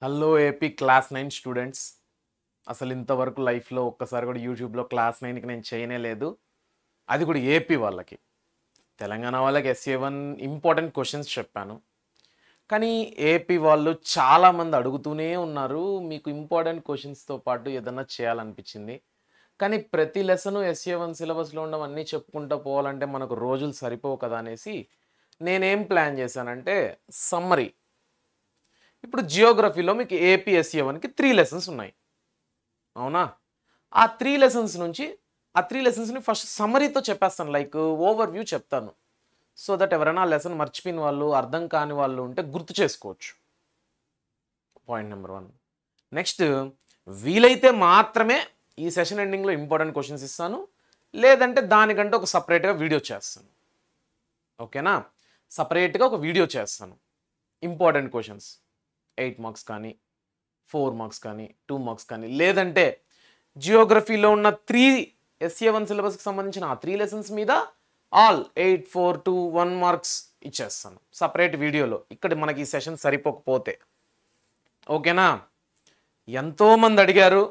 Hello AP class 9 students. అసలు ఇంతవరకు లైఫ్‌లో ఒక్కసారి కూడా యూట్యూబ్‌లో క్లాస్ 9కి నేను చేయనే లేదు. అది కూడా ఏపీ వాళ్ళకి. తెలంగాణ వాళ్ళకి ఎస్ఏ1 ఇంపార్టెంట్ క్వెషన్స్ చెప్పాను. కానీ ఏపీ వాళ్ళు చాలామంది అడుగుతూనే ఉన్నారు. మీకు ఇంపార్టెంట్ క్వెషన్స్‌తో పాటు ఏదన్నా చేయాలనిపించింది. కానీ ప్రతి లెసను ఎస్ఏ1 సిలబస్‌లో ఉన్నవన్నీ చెప్పుకుంటూ పోవాలంటే మనకు రోజులు సరిపోవు కదా అనేసి నేనేం ప్లాన్ చేశానంటే సమ్మరీ. ఇప్పుడు జియోగ్రఫీలో మీకు ఏపీ ఎస్ఏ1కి 3 లెసన్స్ ఉన్నాయి. అవునా? ఆ 3 లెసన్స్ నుంచి ఆ 3 లెసన్స్‌ని ఫస్ట్ సమ్మరీతో చెప్పేస్తాను. లైక్ ఓవర్‌వ్యూ చెప్తాను. సో దట్ ఎవరైనా ఆ లెసన్ మర్చిపోయిన వాళ్ళు, అర్థం కాని వాళ్ళు ఉంటే గుర్తు చేసుకోవచ్చు. Point number 1. నెక్స్ట్ వీలైతే మాత్రమే ఈ సెషన్ ఎండింగ్‌లో ఇంపార్టెంట్ క్వెషన్స్ ఇస్తాను. లేదంటే దానికంటే ఒక సెపరేట్‌గా వీడియో చేస్తాను. ఓకేనా? సెపరేట్‌గా ఒక వీడియో చేస్తాను. ఇంపార్టెంట్ క్వెషన్స్ 8 మార్క్స్ కానీ, 4 మార్క్స్ కానీ, 2 మార్క్స్ కానీ, లేదంటే జియోగ్రఫీలో ఉన్న 3 ఎస్ఏ1 సిలబస్కి సంబంధించిన ఆ 3 లెసన్స్ మీద ఆల్ 8, 4, 2, 1 మార్క్స్ ఇచ్చేస్తాను సపరేట్ వీడియోలో. ఇక్కడ మనకి ఈ సెషన్ సరిపోకపోతే. ఓకేనా? ఎంతోమంది అడిగారు.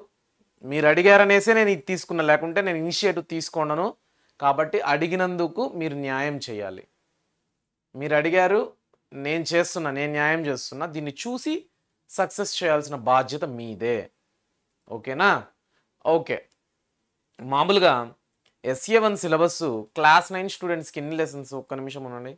మీరు అడిగారనేసే నేను ఇది తీసుకున్నా. లేకుంటే నేను ఇనిషియేటివ్ తీసుకున్నాను. కాబట్టి అడిగినందుకు మీరు న్యాయం చేయాలి. మీరు అడిగారు, నేను చేస్తున్నా, నేను న్యాయం చేస్తున్నా. దీన్ని చూసి సక్సెస్ చేయాల్సిన బాధ్యత మీదే. ఓకేనా? ఓకే. మామూలుగా ఎస్ఏ1 సిలబస్ క్లాస్ 9 స్టూడెంట్స్కి ఎన్ని లెసన్స్? ఒక్క నిమిషం ఉండండి.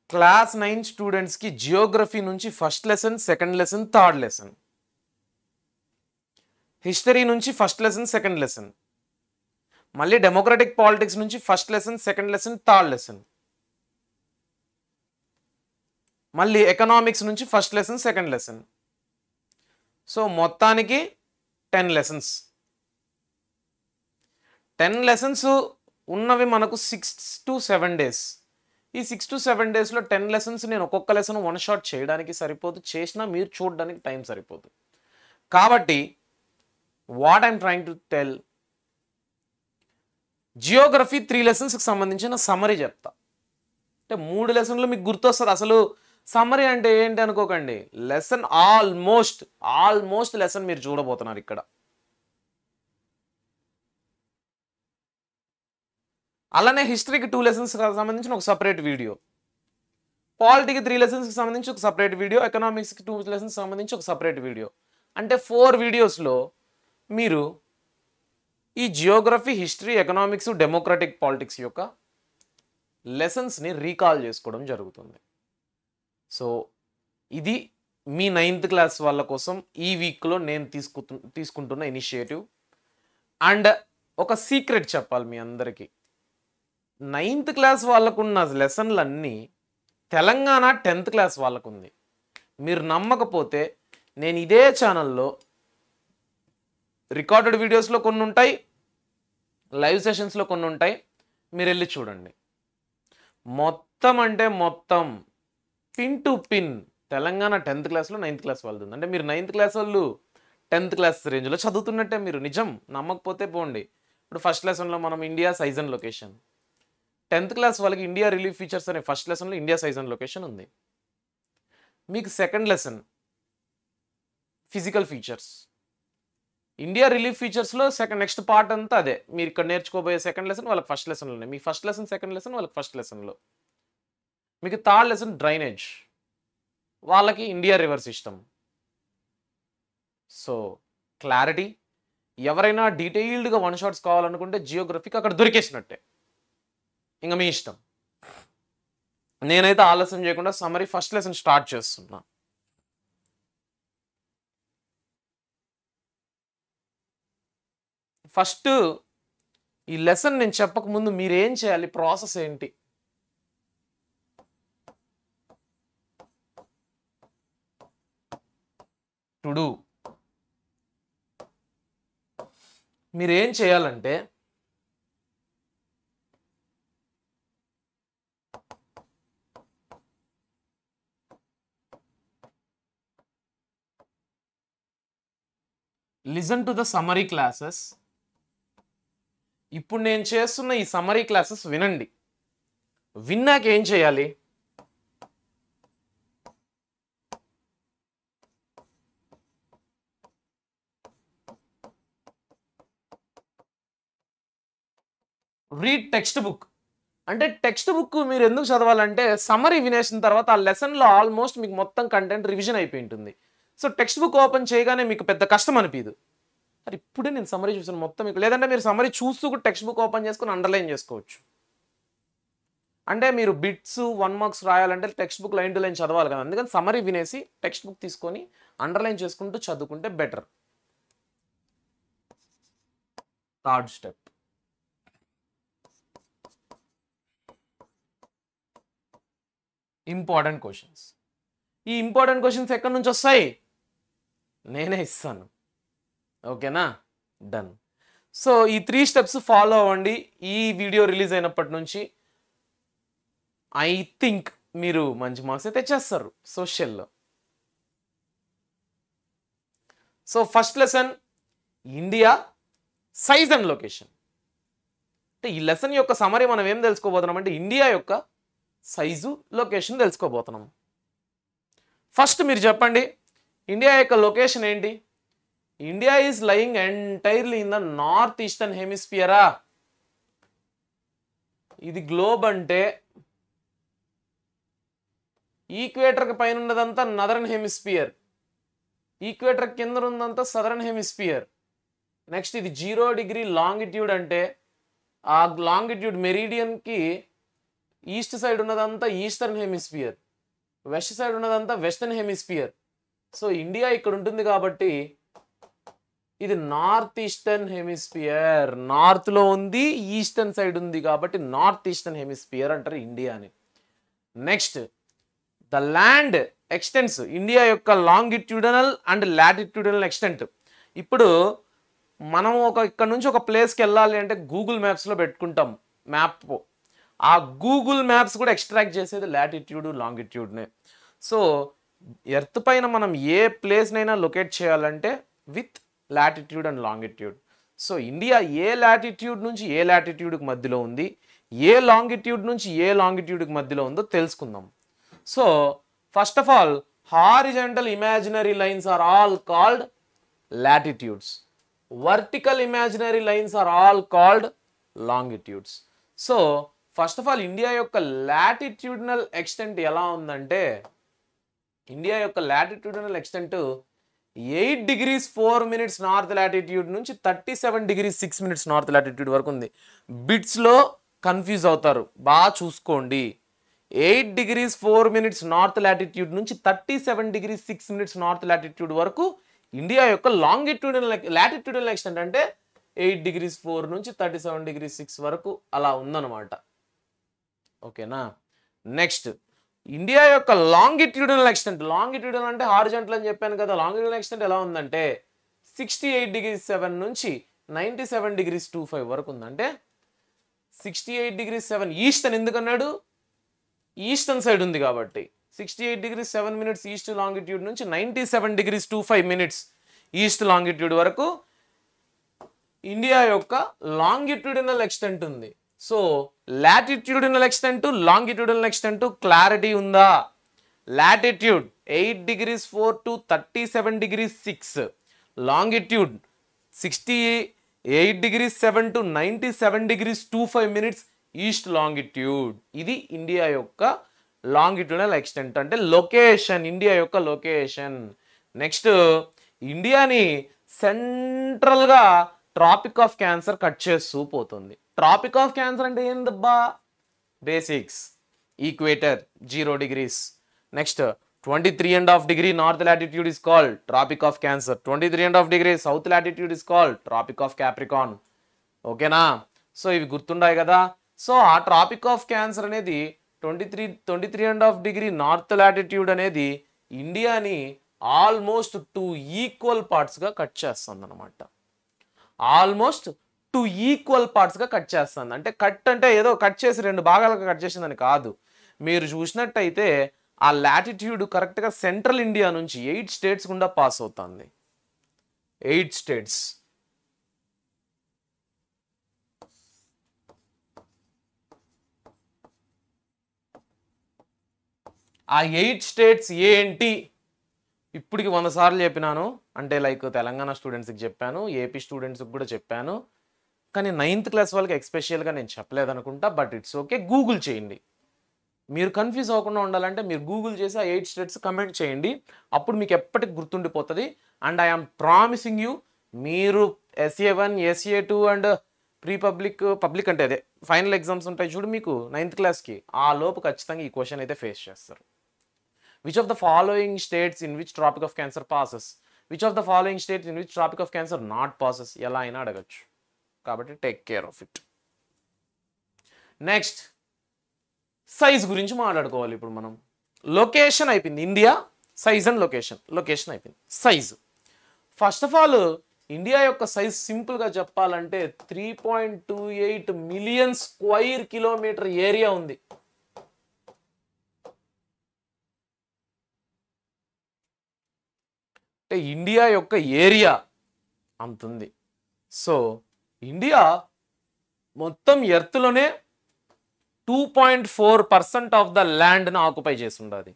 క్లాస్ 9 స్టూడెంట్స్కి జియోగ్రఫీ నుంచి first lesson, second lesson, third lesson. History నుంచి ఫస్ట్ లెసన్, సెకండ్ లెసన్. మళ్ళీ డెమోక్రటిక్ పాలిటిక్స్ నుంచి first lesson, second lesson, third lesson. మళ్ళీ ఎకనామిక్స్ నుంచి first lesson, second lesson. So మొత్తానికి 10 లెసన్స్. 10 లెసన్స్ ఉన్నవి మనకు 6 to 7 డేస్. ఈ 6 to 7 డేస్లో 10 లెసన్స్ నేను ఒక్కొక్క లెసన్ వన్ షాట్ చేయడానికి సరిపోదు. చేసినా మీరు చూడడానికి టైం సరిపోదు. కాబట్టి what I'm trying to tell, Geography 3 లెసన్స్కి సంబంధించిన సమ్మరీ చెప్తా. అంటే 3 లెసన్లు మీకు గుర్తొస్తుంది. అసలు సమ్మరీ అంటే ఏంటి అనుకోకండి. లెసన్ ఆల్మోస్ట్ లెసన్ మీరు చూడబోతున్నారు ఇక్కడ. అలానే హిస్టరీకి 2 లెసన్స్ సంబంధించిన ఒక సపరేట్ వీడియో, పాలిటీకి 3 లెసన్స్కి సంబంధించి ఒక సపరేట్ వీడియో, ఎకనామిక్స్కి 2 లెసన్స్ సంబంధించి ఒక సపరేట్ వీడియో. అంటే 4 వీడియోస్లో మీరు ఈ Geography, history, economics, democratic politics యొక్క లెసన్స్ని రీకాల్ చేసుకోవడం జరుగుతుంది. సో ఇది మీ 9th క్లాస్ వాళ్ళ కోసం ఈ వీక్లో నేను తీసుకుంటున్న ఇనిషియేటివ్. అండ్ ఒక సీక్రెట్ చెప్పాలి మీ అందరికీ. 9th క్లాస్ వాళ్ళకున్న లెసన్లన్నీ తెలంగాణ 10th క్లాస్ వాళ్ళకుంది. మీరు నమ్మకపోతే నేను ఇదే ఛానల్లో రికార్డెడ్ వీడియోస్లో కొన్ని ఉంటాయి, లైవ్ సెషన్స్లో కొన్ని ఉంటాయి. మీరు వెళ్ళి చూడండి. మొత్తం అంటే మొత్తం pin to pin Telangana 10th క్లాస్లో 9th క్లాస్ వాళ్ళది ఉంది. అంటే మీరు 9th క్లాస్ వాళ్ళు 10th క్లాస్ రేంజ్లో చదువుతున్నట్టే. మీరు నిజం నమ్మకపోతే పోండి. ఇప్పుడు ఫస్ట్ లెసన్లో మనం India size and location, 10th class వాళ్ళకి ఇండియా రిలీఫ్ ఫీచర్స్ అనే ఫస్ట్ లెసన్లో ఇండియా సైజ్ అండ్ లొకేషన్ ఉంది. మీకు second lesson physical features, India relief ఫీచర్స్లో నెక్స్ట్ పార్ట్ అంతా అదే. మీరు ఇక్కడ నేర్చుకోబోయే సెకండ్ లెసన్ వాళ్ళకి ఫస్ట్ లెసన్లోనే. మీ ఫస్ట్ లెసన్, సెకండ్ లెసన్ వాళ్ళకి ఫస్ట్ లెసన్లో. మీకు థర్డ్ లెసన్ డ్రైనేజ్, వాళ్ళకి India river system. So clarity. ఎవరైనా డీటెయిల్డ్గా వన్ షాట్స్ కావాలనుకుంటే జియోగ్రఫీకి అక్కడ దొరికేసినట్టే. ఇంకా మీ ఇష్టం. నేనైతే ఆలస్యం చేయకుండా సమ్మరీ ఫస్ట్ లెసన్ స్టార్ట్ చేస్తున్నా. ఫస్ట్ ఈ లెసన్ నేను చెప్పకముందు మీరేం చేయాలి, ప్రాసెస్ ఏంటి? టు డూ, మీరేం చేయాలంటే listen to the summary classes. ఇప్పుడు నేను చేస్తున్న ఈ సమ్మరీ క్లాసెస్ వినండి. విన్నాక ఏం చేయాలి? Read text book. అంటే టెక్స్ట్ బుక్ మీరు ఎందుకు చదవాలంటే సమ్మరీ వినేసిన తర్వాత ఆ లెసన్లో ఆల్మోస్ట్ మీకు మొత్తం కంటెంట్ రివిజన్ అయిపోయి ఉంటుంది. సో టెక్స్ట్ బుక్ ఓపెన్ చేయగానే మీకు పెద్ద కష్టం అనిపించదు. అది ఇప్పుడే నేను సమ్మరీ చూసాను మొత్తం మీకు. లేదంటే మీరు సమ్మరీ చూస్తూ కూడా టెక్స్ట్ బుక్ ఓపెన్ చేసుకుని అండర్లైన్ చేసుకోవచ్చు. అంటే మీరు బిట్స్ 1 మార్క్స్ రాయాలంటే text book line to line చదవాలి కదా. అందుకని సమ్మరీ వినేసి టెక్స్ట్ బుక్ తీసుకొని అండర్లైన్ చేసుకుంటూ చదువుకుంటే better. Third step, important questions. ఈ ఇంపార్టెంట్ క్వశ్చన్స్ ఎక్కడి నుంచి వస్తాయి? నేనే ఇస్తాను. ఓకేనా? డన్. సో ఈ 3 స్టెప్స్ ఫాలో అవ్వండి. ఈ వీడియో రిలీజ్ అయినప్పటి నుంచి ఐ థింక్ మీరు మంచి మార్క్స్ తెచ్చేస్తారు సోషల్లో. So first lesson India size and location. అంటే ఈ లెసన్ యొక్క సమరీ మనం ఏం తెలుసుకోబోతున్నాం అంటే ఇండియా యొక్క సైజు లొకేషన్ తెలుసుకోబోతున్నాం. ఫస్ట్ మీరు చెప్పండి, ఇండియా యొక్క లొకేషన్ ఏంటి? India is lying entirely in the north eastern హెమిస్ఫియరా? ఇది గ్లోబ్ అంటే ఈక్వేటర్కి పైన ఉన్నదంతా నదర్న్ హెమిస్ఫియర్, ఈక్వేటర్ కింద ఉన్నదంతా సదరన్ హెమిస్ఫియర్. నెక్స్ట్ ఇది 0 డిగ్రీ లాంగిట్యూడ్ అంటే ఆ లాంగిట్యూడ్ మెరీడియన్కి ఈస్ట్ సైడ్ ఉన్నదంతా ఈస్టర్న్ హెమిస్ఫియర్, వెస్ట్ సైడ్ ఉన్నదంతా వెస్టర్న్ హెమిస్ఫియర్. సో ఇండియా ఇక్కడ ఉంటుంది కాబట్టి ఇది నార్త్ ఈస్టర్న్ హెమిస్ఫియర్. నార్త్లో ఉంది, ఈస్టర్న్ సైడ్ ఉంది కాబట్టి నార్త్ ఈస్టర్న్ హెమిస్ఫియర్ అంటారు ఇండియాని. Next the land extents, India యొక్క లాంగిట్యూడనల్ అండ్ లాటిట్యూడనల్ ఎక్స్టెంట్. ఇప్పుడు మనం ఇక్కడ నుంచి ఒక ప్లేస్కి వెళ్ళాలి అంటే గూగుల్ మ్యాప్స్లో పెట్టుకుంటాం మ్యాప్. ఆ గూగుల్ మ్యాప్స్ కూడా ఎక్స్ట్రాక్ట్ చేసేది లాటిట్యూడ్ లాంగిట్యూడ్నే. సో ఎర్త్ పైన మనం ఏ ప్లేస్నైనా లొకేట్ చేయాలంటే with latitude and longitude. So India A latitude నుంచి ఏ లాటిట్యూడ్కి మధ్యలో ఉంది, ఏ లాంగిట్యూడ్ నుంచి ఏ లాంగిట్యూడ్కి మధ్యలో ఉందో తెలుసుకుందాం. So first of all horizontal imaginary lines are all called latitudes. Vertical imaginary lines are all called longitudes. So first of all India యొక్క latitudinal extent ఎలా ఉందంటే ఇండియా యొక్క latitudinal extent 8 degrees 4 minutes north latitude నుంచి 37 degrees 6 minutes north latitude వరకు ఉంది. బిట్స్లో confuse అవుతారు, బాగా చూసుకోండి. 8 degrees 4 minutes నార్త్ లాటిట్యూడ్ నుంచి 37 degrees 6 minutes నార్త్ లాటిట్యూడ్ వరకు ఇండియా యొక్క లాటిట్యూడనల్ ఎక్స్టెంట్ అంటే 8 degrees 4 నుంచి 37 degrees 6 వరకు అలా ఉందన్నమాట. ఓకేనా? నెక్స్ట్ ఇండియా యొక్క లాంగిట్యూడనల్ ఎక్స్టెంట్. లాంగిట్యూడనల్ అంటే హారిజంటల్ అని చెప్పాను కదా. లాంగిట్యూడనల్ ఎక్స్టెంట్ ఎలా ఉందంటే 68 degrees 7 నుంచి 97 degrees 25 వరకు ఉంది. అంటే 68 degrees 7 ఈస్ట్ అని ఎందుకన్నాడు? ఈస్టర్న్ సైడ్ ఉంది కాబట్టి 68 degrees 7 minutes ఈస్ట్ లాంగిట్యూడ్ నుంచి 97 degrees 25 minutes ఈస్ట్ లాంగిట్యూడ్ వరకు ఇండియా యొక్క లాంగిట్యూడినల్ ఎక్స్టెంట్ ఉంది. So latitudinal extent longitudinal extent clarity ఉందా? Latitude 8 degrees 4 to 37 degrees 6, longitude 68 degrees 7 to 97 degrees 25 minutes east longitude. ఇది India యొక్క longitudinal extent అంటే location, India యొక్క location. Next ఇండియాని సెంట్రల్గా ట్రాపిక్ ఆఫ్ క్యాన్సర్ కట్ చేస్తూ పోతుంది. ట్రాపిక్ ఆఫ్ క్యాన్సర్ అంటే ఏందబ్బా? Basics, equator 0 degrees. Next 23.5 degree north latitude is called tropic of cancer. 23.5 degree south latitude is called tropic of capricorn. ఓకేనా? So ఇవి గుర్తుండాయి కదా. సో ఆ ట్రాపిక్ ఆఫ్ క్యాన్సర్ అనేది 23.5 degree నార్త్ లాటిట్యూడ్ అనేది ఇండియాని ఆల్మోస్ట్ 2 ఈక్వల్ పార్ట్స్గా కట్ చేస్తుంది అనమాట. ఆల్మోస్ట్ 2 ఈక్వల్ పార్ట్స్గా కట్ చేస్తుంది. అంటే కట్ అంటే ఏదో కట్ చేసి 2 భాగాలుగా కట్ చేసిందని కాదు. మీరు చూసినట్టయితే ఆ లాటిట్యూడ్ కరెక్ట్గా సెంట్రల్ ఇండియా నుంచి 8 states గుండా పాస్ అవుతుంది. 8 states. ఆ 8 స్టేట్స్ ఏంటి? ఇప్పటికి 100 సార్లు చెప్పినాను. అంటే లైక్ తెలంగాణ స్టూడెంట్స్కి చెప్పాను, ఏపీ స్టూడెంట్స్కి కూడా చెప్పాను. కానీ 9th క్లాస్ వాళ్ళకి ఎక్స్పెషియల్గా నేను చెప్పలేదనుకుంటా. బట్ ఇట్స్ ఓకే, గూగుల్ చేయండి. మీరు కన్ఫ్యూజ్ అవ్వకుండా ఉండాలంటే మీరు గూగుల్ చేసి ఆ 8 స్టేట్స్ కమెంట్ చేయండి. అప్పుడు మీకు ఎప్పటికి గుర్తుండిపోతుంది. అండ్ ఐఎమ్ ప్రామిసింగ్ యూ, మీరు SA1, SA2 అండ్ పబ్లిక్ అంటే అదే ఫైనల్ ఎగ్జామ్స్ ఉంటాయి చూడు మీకు 9th క్లాస్కి, ఆ లోపు ఖచ్చితంగా ఈ క్వశ్చన్ అయితే ఫేస్ చేస్తారు. Which of the following states in which tropic of cancer passes? Which of the following states in which tropic of cancer not passes? ఎలా అయినా అడగచ్చు. కాబట్టి take care of it. Next size గురించి మాట్లాడుకోవాలి ఇప్పుడు మనం. లొకేషన్ అయిపోయింది, ఇండియా సైజ్ అండ్ లొకేషన్ అయిపోయింది. Size first of all India యొక్క సైజ్ సింపుల్గా చెప్పాలంటే 3.28 మిలియన్ స్క్వైర్ కిలోమీటర్ ఏరియా ఉంది. అంటే ఇండియా యొక్క ఏరియా అంతుంది. సో ఇండియా మొత్తం ఎర్త్లోనే 2.4% ఆఫ్ ద ల్యాండ్ను ఆక్యుపై చేసి ఉండదు.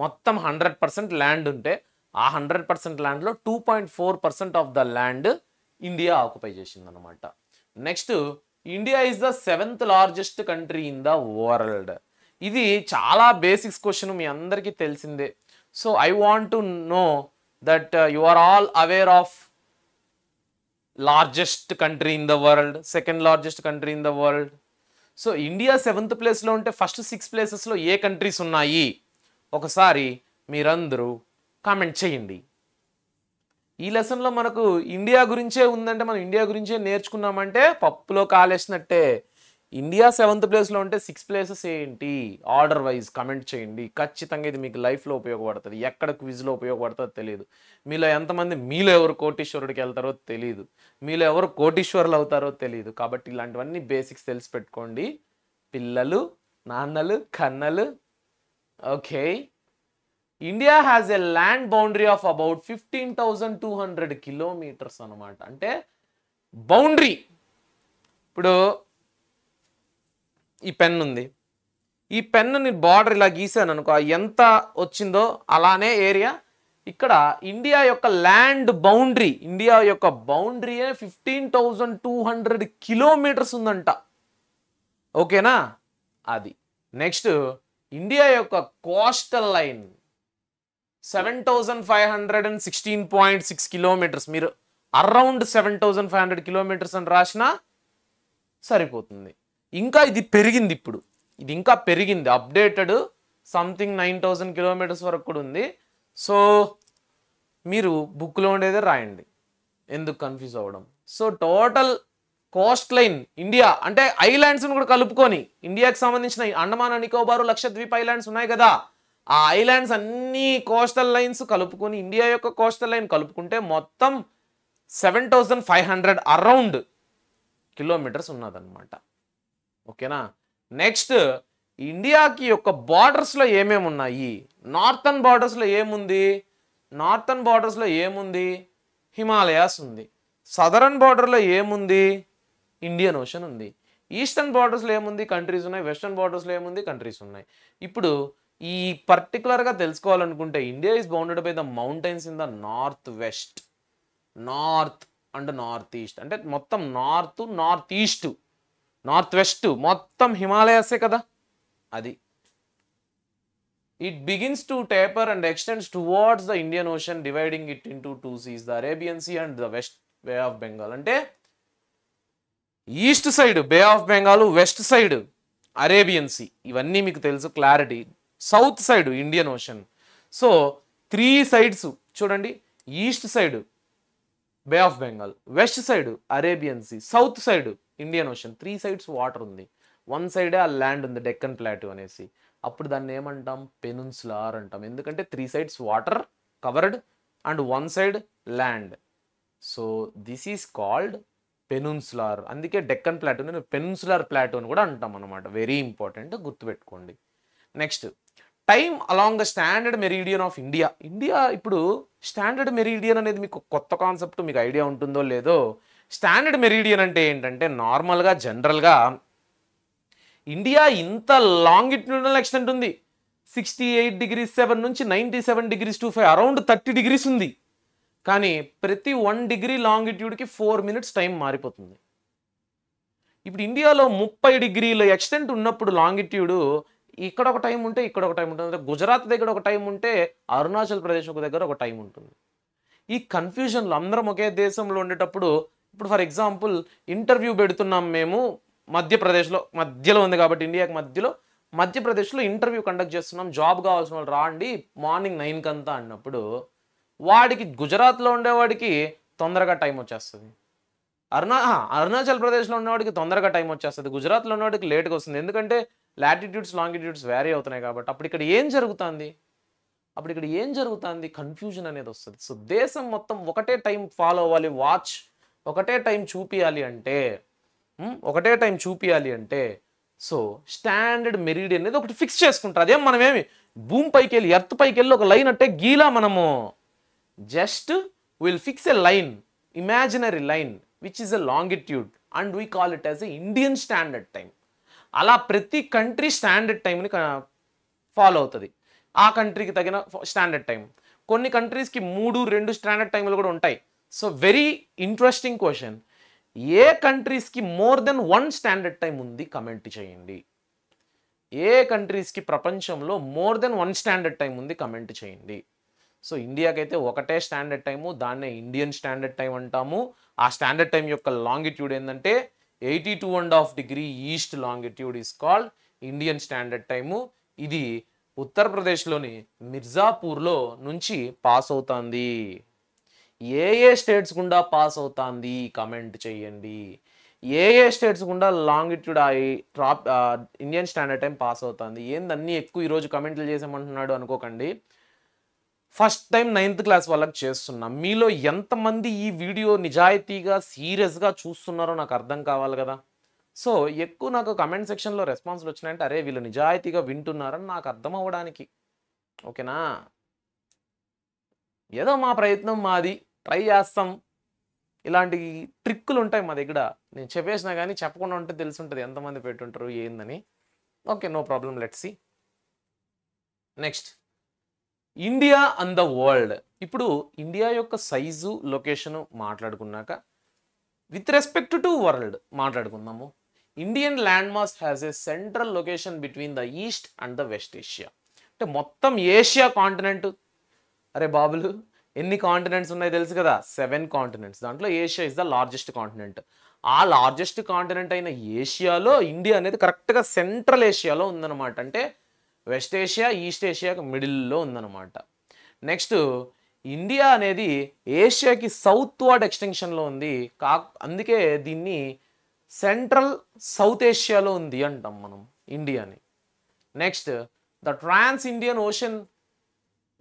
మొత్తం 100% ల్యాండ్ ఉంటే ఆ 100% ల్యాండ్లో 2.4% of the land India occupy చేసింది అనమాట. Next, India is the 7th largest country in the world. ఇది చాలా బేసిక్స్ క్వశ్చన్, మీ అందరికీ తెలిసిందే. So I want to know that you are all aware of largest country in the world, second largest country in the world. So India 7th ప్లేస్లో ఉంటే first 6 ప్లేసెస్లో ఏ countries ఉన్నాయి ఒకసారి మీరందరూ కామెంట్ చేయండి. ఈ లెసన్లో మనకు ఇండియా గురించే ఉందంటే మనం ఇండియా గురించే నేర్చుకున్నామంటే పప్పులో కాలేసినట్టే. ఇండియా 7th ప్లేస్లో ఉంటే 6 ప్లేసెస్ ఏంటి ఆర్డర్ వైజ్ కమెంట్ చేయండి. ఖచ్చితంగా ఇది మీకు లైఫ్లో ఉపయోగపడుతుంది. ఎక్కడ క్విజ్లో ఉపయోగపడుతుందో తెలియదు. మీలో ఎంతమంది, మీలో ఎవరు కోటీశ్వరుడికి వెళ్తారో తెలియదు, మీలో ఎవరు కోటీశ్వరులు అవుతారో తెలియదు. కాబట్టి ఇలాంటివన్నీ బేసిక్స్ తెలిసి పెట్టుకోండి పిల్లలు, నాన్నలు, కన్నలు. Okay, India has a land boundary of about 15,200 kilometres అనమాట. అంటే బౌండరీ, ఇప్పుడు ఈ పెన్ ఉంది, ఈ పెన్నుని బార్డర్ ఇలా గీసాను అనుకో, ఎంత వచ్చిందో అలానే ఏరియా. ఇక్కడ ఇండియా యొక్క ల్యాండ్ బౌండరీ, ఇండియా యొక్క బౌండరీ 15,200 కిలోమీటర్స్ ఉందంట. ఓకేనా, అది. నెక్స్ట్, ఇండియా యొక్క కోస్టల్ లైన్ 7,516.6 కిలోమీటర్స్. మీరు అరౌండ్ 7,500 కిలోమీటర్స్ అని రాసినా సరిపోతుంది. ఇంకా ఇది పెరిగింది, ఇప్పుడు ఇది ఇంకా పెరిగింది, అప్డేటెడ్ సంథింగ్ 9,000 కిలోమీటర్స్ వరకు కూడా ఉంది. సో మీరు బుక్లో ఉండేదే రాయండి, ఎందుకు కన్ఫ్యూజ్ అవ్వడం. So total Coast line India అంటే ఐలాండ్స్ని కూడా కలుపుకొని, ఇండియాకి సంబంధించిన అండమాన్ నికోబారు, లక్షద్వీప్ ఐలాండ్స్ ఉన్నాయి కదా, ఆ ఐలాండ్స్ అన్ని కోస్టల్ లైన్స్ కలుపుకొని ఇండియా యొక్క కోస్టల్ లైన్ కలుపుకుంటే మొత్తం 7,500 అరౌండ్ కిలోమీటర్స్ ఉన్నదన్నమాట. ఓకేనా. నెక్స్ట్, ఇండియాకి యొక్క బార్డర్స్లో ఏమేమి ఉన్నాయి? నార్థన్ బార్డర్స్లో ఏముంది? నార్థన్ బార్డర్స్లో ఏముంది? హిమాలయాస్ ఉంది. సదరన్ బార్డర్లో ఏముంది? ఇండియన్ ఓషన్ ఉంది. ఈస్టర్న్ బార్డర్స్లో ఏముంది? కంట్రీస్ ఉన్నాయి. వెస్టర్న్ బార్డర్స్లో ఏముంది? కంట్రీస్ ఉన్నాయి. ఇప్పుడు ఈ పర్టికులర్గా తెలుసుకోవాలనుకుంటే India is bounded by the mountains in the north west, north and north east. అంటే మొత్తం north, north east, north west మొత్తం హిమాలయాసే కదా, అది. It begins to taper and extends towards the Indian Ocean, dividing it into 2 seas, the Arabian Sea and the west Bay of Bengal. అంటే east side bay of Bengal, west side Arabian Sea, ఇవన్నీ మీకు తెలుసు, clarity. South side Indian ocean. So 3 sides చూడండి, east side bay of Bengal, west side Arabian sea, south side Indian ocean. 3 sides water ఉంది, 1 సైడే ఆ land ఉంది, Deccan plateau అనేసి. అప్పుడు దాన్ని ఏమంటాం? పెనున్సులార్ అంటాం. ఎందుకంటే 3 sides water covered and 1 side land. So this is called peninsular. అందుకే డెక్కన్ ప్లాట్యూని పెనున్సులార్ ప్లాట్యూ అని కూడా అంటాం అనమాట. వెరీ ఇంపార్టెంట్, గుర్తుపెట్టుకోండి. Next, time along the standard meridian of India. India ఇప్పుడు స్టాండర్డ్ మెరీడియన్ అనేది మీకు కొత్త కాన్సెప్ట్, మీకు ఐడియా ఉంటుందో లేదో. స్టాండర్డ్ మెరీడియన్ అంటే ఏంటంటే నార్మల్గా జనరల్గా ఇండియా ఇంత లాంగిట్యూడినల్ ఎక్స్టెంట్ ఉంది, 68°7 నుంచి 97°25 అరౌండ్ 30° ఉంది. కానీ ప్రతి 1 డిగ్రీ లాంగిట్యూడ్కి 4 minutes టైం మారిపోతుంది. ఇప్పుడు ఇండియాలో 30 degrees ఎక్స్టెంట్ ఉన్నప్పుడు లాంగిట్యూడ్ ఇక్కడ ఒక టైం ఉంటే ఇక్కడ ఒక టైం ఉంటుంది. అంటే గుజరాత్ దగ్గర ఒక టైం ఉంటే అరుణాచల్ ప్రదేశ్ ఒక దగ్గర ఒక టైం ఉంటుంది. ఈ కన్ఫ్యూజన్లో అందరం ఒకే దేశంలో ఉండేటప్పుడు, ఇప్పుడు ఫర్ ఎగ్జాంపుల్ ఇంటర్వ్యూ పెడుతున్నాం మేము మధ్యలో ఉంది కాబట్టి ఇండియాకి మధ్యప్రదేశ్లో ఇంటర్వ్యూ కండక్ట్ చేస్తున్నాం, జాబ్ కావాల్సిన వాళ్ళు రాండి మార్నింగ్ 9 కంతా అన్నప్పుడు వాడికి గుజరాత్లో ఉండేవాడికి తొందరగా టైం వచ్చేస్తుంది, అరుణాచల్ ప్రదేశ్లో ఉన్నవాడికి తొందరగా టైం వచ్చేస్తుంది, గుజరాత్లో ఉన్నవాడికి లేట్గా వస్తుంది. ఎందుకంటే లాటిట్యూడ్స్ లాంగిట్యూడ్స్ వేరీ అవుతున్నాయి కాబట్టి. అప్పుడు ఇక్కడ ఏం జరుగుతుంది కన్ఫ్యూజన్ అనేది వస్తుంది. సో దేశం మొత్తం ఒకటే టైం ఫాలో అవ్వాలి, వాచ్ ఒకటే టైం చూపియాలి అంటే సో స్టాండర్డ్ మెరిడియన్ అనేది ఒకటి ఫిక్స్ చేసుకుంటారు. అదేం మనమేమి భూమి పైకి వెళ్ళి ఎర్త్ పైకి వెళ్ళి ఒక లైన్ అంటే గీలా మనము just will fix a line, imaginary line which is a longitude and we call it as a Indian standard time. అలా ప్రతి కంట్రీ స్టాండర్డ్ టైంని ఫాలో అవుతుంది, ఆ కంట్రీకి తగిన స్టాండర్డ్ టైం. కొన్ని కంట్రీస్కి 3-2 స్టాండర్డ్ టైంలు కూడా ఉంటాయి. సో వెరీ ఇంట్రెస్టింగ్ క్వశ్చన్, ఏ కంట్రీస్కి మోర్ దెన్ 1 స్టాండర్డ్ టైం ఉంది కమెంట్ చేయండి. ఏ కంట్రీస్కి ప్రపంచంలో మోర్ దెన్ 1 స్టాండర్డ్ టైం ఉంది కమెంట్ చేయండి. సో ఇండియాకి అయితే ఒకటే స్టాండర్డ్ టైము, దాన్నే ఇండియన్ స్టాండర్డ్ టైం అంటాము. ఆ స్టాండర్డ్ టైం యొక్క లాంగిట్యూడ్ ఏంటంటే 82.5 degree east longitude is called Indian standard time. ఇది ఉత్తరప్రదేశ్లోని మిర్జాపూర్లో నుంచి పాస్ అవుతుంది. ఏ స్టేట్స్ గుండా పాస్ అవుతుంది కమెంట్ చేయండి. ఏ స్టేట్స్ గుండా longitude Indian standard time pass అవుతుంది. ఏందన్నీ ఎక్కువ ఈరోజు కమెంట్లు చేసామంటున్నాడు అనుకోకండి. ఫస్ట్ టైం 9th క్లాస్ వాళ్ళకి చేస్తున్నా. మీలో ఎంతమంది ఈ వీడియో నిజాయితీగా సీరియస్గా చూస్తున్నారో నాకు అర్థం కావాలి కదా. సో ఎక్కువ నాకు కమెంట్ సెక్షన్లో రెస్పాన్స్లు వచ్చినాయంటే అరే వీళ్ళు నిజాయితీగా వింటున్నారని నాకు అర్థం అవ్వడానికి. ఓకేనా, ఏదో మా ప్రయత్నం మాది, ట్రై చేస్తాం. ఇలాంటి ట్రిక్కులు ఉంటాయి మా దగ్గర. నేను చెప్పేసినా కానీ చెప్పకుండా ఉంటే తెలిసి ఉంటుంది ఎంతమంది పెట్టుంటారు ఏందని. Okay, no problem, let's see. Next, India and the world. ఇప్పుడు ఇండియా యొక్క సైజు లొకేషను మాట్లాడుకున్నాక విత్ రెస్పెక్ట్ టు వరల్డ్ మాట్లాడుకుందాము. Indian land mass has a central location between the east and the west Asia. అంటే మొత్తం Asia continent, అరే బాబులు ఎన్ని continents ఉన్నాయి తెలుసు కదా, 7 కాంటినెంట్స్. దాంట్లో Asia is the largest continent. ఆ లార్జెస్ట్ కాంటినెంట్ అయిన ఏషియాలో ఇండియా అనేది కరెక్ట్గా సెంట్రల్ ఏషియాలో ఉందన్నమాట. అంటే వెస్ట్ ఏషియా ఈస్ట్ ఏషియాకి మిడిల్లో ఉందన్నమాట. నెక్స్ట్, ఇండియా అనేది ఏషియాకి సౌత్ వర్డ్ ఎక్స్టెన్షన్లో ఉంది. అందుకే దీన్ని సెంట్రల్ సౌత్ ఏషియాలో ఉంది అంటాం మనం ఇండియాని. Next, the trans Indian ocean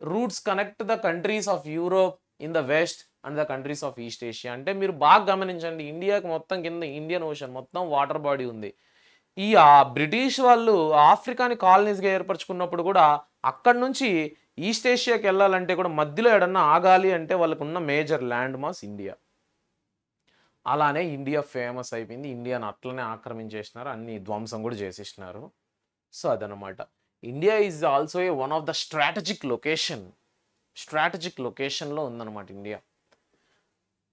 routes connect the countries of Europe in the west and the countries of east Asia. అంటే మీరు బాగా గమనించండి, ఇండియాకి మొత్తం కింద ఇండియన్ ఓషన్ మొత్తం వాటర్ బాడీ ఉంది. ఈ బ్రిటిష్ వాళ్ళు ఆఫ్రికాని కాలనీస్గా ఏర్పరచుకున్నప్పుడు కూడా అక్కడ నుంచి ఈస్ట్ ఏషియాకి వెళ్ళాలంటే కూడా మధ్యలో ఎడన్నా ఆగాలి అంటే వాళ్ళకు ఉన్న మేజర్ ల్యాండ్ మాస్ ఇండియా. అలానే ఇండియా ఫేమస్ అయిపోయింది. ఇండియాని అట్లనే ఆక్రమించేసినారు, అన్ని ధ్వంసం కూడా చేసేసినారు. సో అదనమాట. India is also a one of the strategic లొకేషన్లో ఉందన్నమాట India.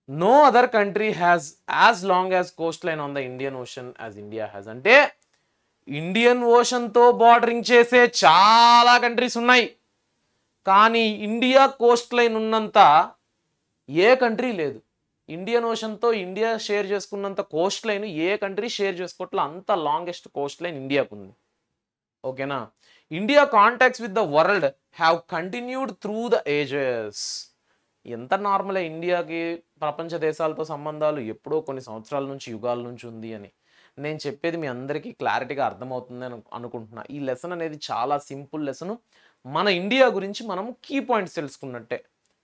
No other country has as long as coast line on the Indian ocean as India has. అంటే ఇండియన్ ఓషన్తో బార్డరింగ్ చేసే చాలా కంట్రీస్ ఉన్నాయి, కానీ ఇండియా కోస్ట్ లైన్ ఉన్నంత ఏ కంట్రీ లేదు. ఇండియన్ ఓషన్తో ఇండియా షేర్ చేసుకున్నంత కోస్ట్ లైన్ ఏ కంట్రీ షేర్ చేసుకోవట్లే, అంత లాంగెస్ట్ కోస్ట్ లైన్ ఇండియాకు ఉంది. ఓకేనా. India contacts with the world have continued through the ages. ఎంత నార్మలే, ఇండియాకి ప్రపంచ దేశాలతో సంబంధాలు ఎప్పుడో కొన్ని సంవత్సరాల నుంచి యుగాల నుంచి ఉంది అని. నేను చెప్పేది మీ అందరికీ క్లారిటీగా అర్థమవుతుంది అని అనుకుంటున్నా. ఈ లెసన్ అనేది చాలా సింపుల్ లెసన్. మన ఇండియా గురించి మనం కీ పాయింట్స్ తెలుసుకున్నట్టే.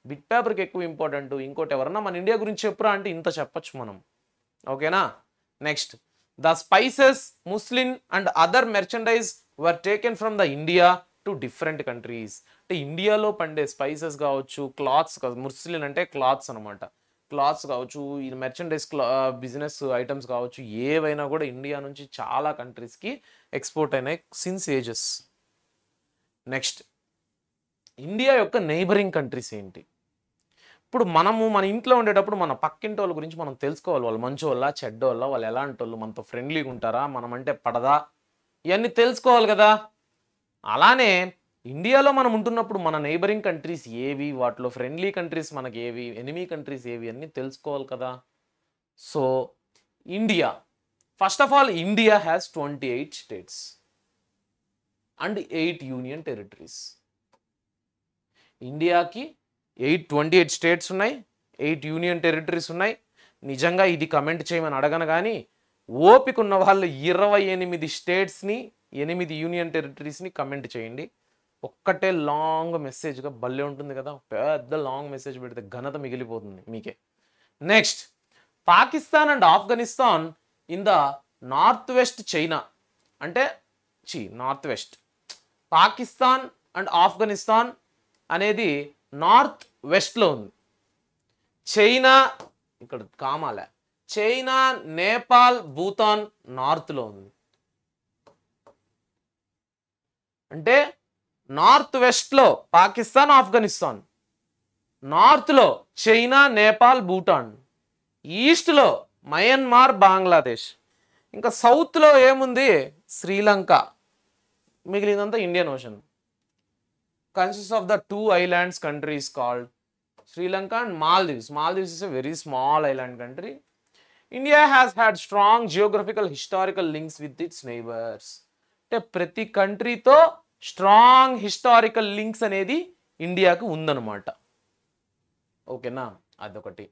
బిట్ పేపర్కి ఎక్కువ ఇంపార్టెంట్. ఇంకోటి ఎవరన్నా మన ఇండియా గురించి చెప్పురా అంటే ఇంత చెప్పచ్చు మనం. ఓకేనా. Next, the spices, Muslim and other merchandise were taken from the India to different countries. అంటే ఇండియాలో పండే స్పైసెస్ కావచ్చు, క్లాత్స్, ముస్లిం అంటే క్లాత్స్ అనమాట, క్లాత్స్ కావచ్చు, ఈ మెర్చండైజ్ బిజినెస్ ఐటమ్స్ కావచ్చు, ఏవైనా కూడా ఇండియా నుంచి చాలా కంట్రీస్కి ఎక్స్పోర్ట్ అయినాయి సిన్స్ ఏజెస్. నెక్స్ట్, ఇండియా యొక్క నైబరింగ్ కంట్రీస్ ఏంటి? ఇప్పుడు మన ఇంట్లో ఉండేటప్పుడు మన పక్కింటి వాళ్ళ గురించి మనం తెలుసుకోవాలి. వాళ్ళు మంచోళ్ళ, చెడ్డోళ్ళ, వాళ్ళు ఎలాంటి వాళ్ళు, మనతో ఫ్రెండ్లీగా ఉంటారా, మనం అంటే పడదా, ఇవన్నీ తెలుసుకోవాలి కదా. అలానే ఇండియాలో మనం ఉంటున్నప్పుడు మన నైబరింగ్ కంట్రీస్ ఏవి, వాటిలో ఫ్రెండ్లీ కంట్రీస్ మనకి ఏవి, ఎనిమీ కంట్రీస్ ఏవి అన్నీ తెలుసుకోవాలి కదా. So India, first of all, India has 28 states and 8 union territories. ఇండియాకి 28 స్టేట్స్ ఉన్నాయి, 8 యూనియన్ టెరిటరీస్ ఉన్నాయి. నిజంగా ఇది కమెంట్ చేయమని అడగను, కానీ ఓపిక ఉన్న వాళ్ళు 28 స్టేట్స్ని, 8 యూనియన్ టెరిటరీస్ని కమెంట్ చేయండి. ఒక్కటే లాంగ్ మెసేజ్గా భలే ఉంటుంది కదా, పెద్ద లాంగ్ మెసేజ్ పెడితే ఘనత మిగిలిపోతుంది మీకే. Next, Pakistan and Afghanistan in the north west China. అంటే north west, Pakistan and Afghanistan అనేది నార్త్ వెస్ట్లో ఉంది. చైనా, ఇక్కడ కామాలే, చైనా, నేపాల్, భూతాన్ నార్త్లో ఉంది. అంటే నార్త్ వెస్ట్లో పాకిస్తాన్, ఆఫ్ఘనిస్తాన్, నార్త్లో చైనా, నేపాల్, భూటాన్, ఈస్ట్లో మయన్మార్, బంగ్లాదేశ్, ఇంకా సౌత్లో ఏముంది, శ్రీలంక, మిగిలినంతా Indian ocean. Consists of the 2 islands countries called Sri Lanka and Maldives. Maldives is a very small island country. India has had strong geographical historical links with its neighbors. అంటే ప్రతి కంట్రీతో strong historical links అనేది ఇండియాకు ఉందన్నమాట. ఓకేనా, అదొకటి.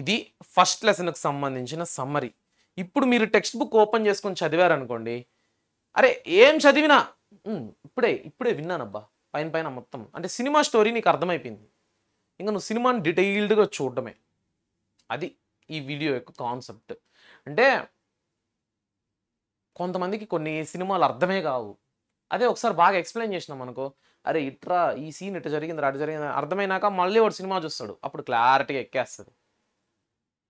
ఇది first లెసన్కి సంబంధించిన summary. ఇప్పుడు మీరు టెక్స్ట్ బుక్ ఓపెన్ చేసుకొని చదివారనుకోండి, అరే ఏం చదివినా ఇప్పుడే విన్నానబ్బా పైన మొత్తం, అంటే సినిమా స్టోరీ నీకు అర్థమైపోయింది. ఇంకా నువ్వు సినిమాని డీటెయిల్డ్గా చూడటమే. అది ఈ వీడియో యొక్క కాన్సెప్ట్. అంటే కొంతమందికి కొన్ని సినిమాలు అర్థమే కావు, అదే ఒకసారి బాగా ఎక్స్ప్లెయిన్ చేసినాం అనుకో, అరే ఇట్రా ఈ సీన్ ఇట్లా జరిగింది, అటు జరిగింది అర్థమైనాక మళ్ళీ వాడు సినిమా చూస్తాడు, అప్పుడు క్లారిటీగా ఎక్కేస్తుంది.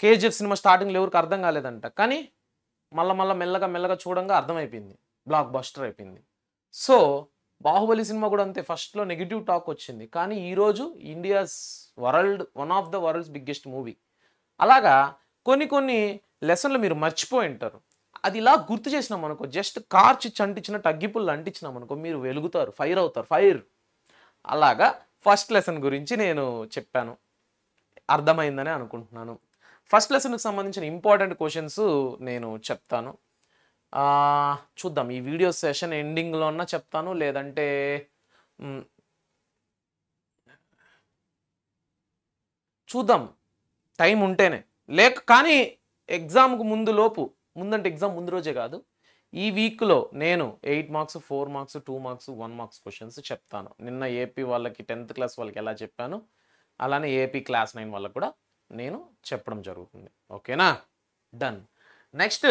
కేజీఎఫ్ సినిమా స్టార్టింగ్లో ఎవరికి అర్థం కాలేదంట, కానీ మళ్ళీ మెల్లగా చూడంగా అర్థమైపోయింది, బ్లాక్ బస్టర్ అయిపోయింది. సో బాహుబలి సినిమా కూడా అంతే, ఫస్ట్లో నెగిటివ్ టాక్ వచ్చింది, కానీ ఈరోజు India's one of the world's biggest movie. అలాగా కొన్ని లెసన్లు మీరు మర్చిపోయి ఉంటారు, అది ఇలా గుర్తు చేసినాం అనుకో, జస్ట్ కార్చి అంటించినట్టు అగ్గిపుల్లు అంటించినాం అనుకో, మీరు వెలుగుతారు, ఫైర్ అవుతారు, ఫైర్. అలాగా ఫస్ట్ లెసన్ గురించి నేను చెప్పాను, అర్థమైందని అనుకుంటున్నాను. ఫస్ట్ లెసన్కి సంబంధించిన ఇంపార్టెంట్ క్వశ్చన్స్ నేను చెప్తాను. చూద్దాం, ఈ వీడియో సెషన్ ఎండింగ్లో అన్నా చెప్తాను, లేదంటే చూద్దాం టైం ఉంటేనే, కానీ ఎగ్జామ్కు ముందంటే ఎగ్జామ్ ముందు రోజే కాదు, ఈ వీక్లో నేను 8 marks, 4 marks, 2 marks, 1 marks questions చెప్తాను. నిన్న ఏపీ వాళ్ళకి 10th క్లాస్ వాళ్ళకి ఎలా చెప్పాను, అలానే ఏపీ క్లాస్ 9 వాళ్ళకి కూడా నేను చెప్పడం జరుగుతుంది. ఓకేనా, done. Next,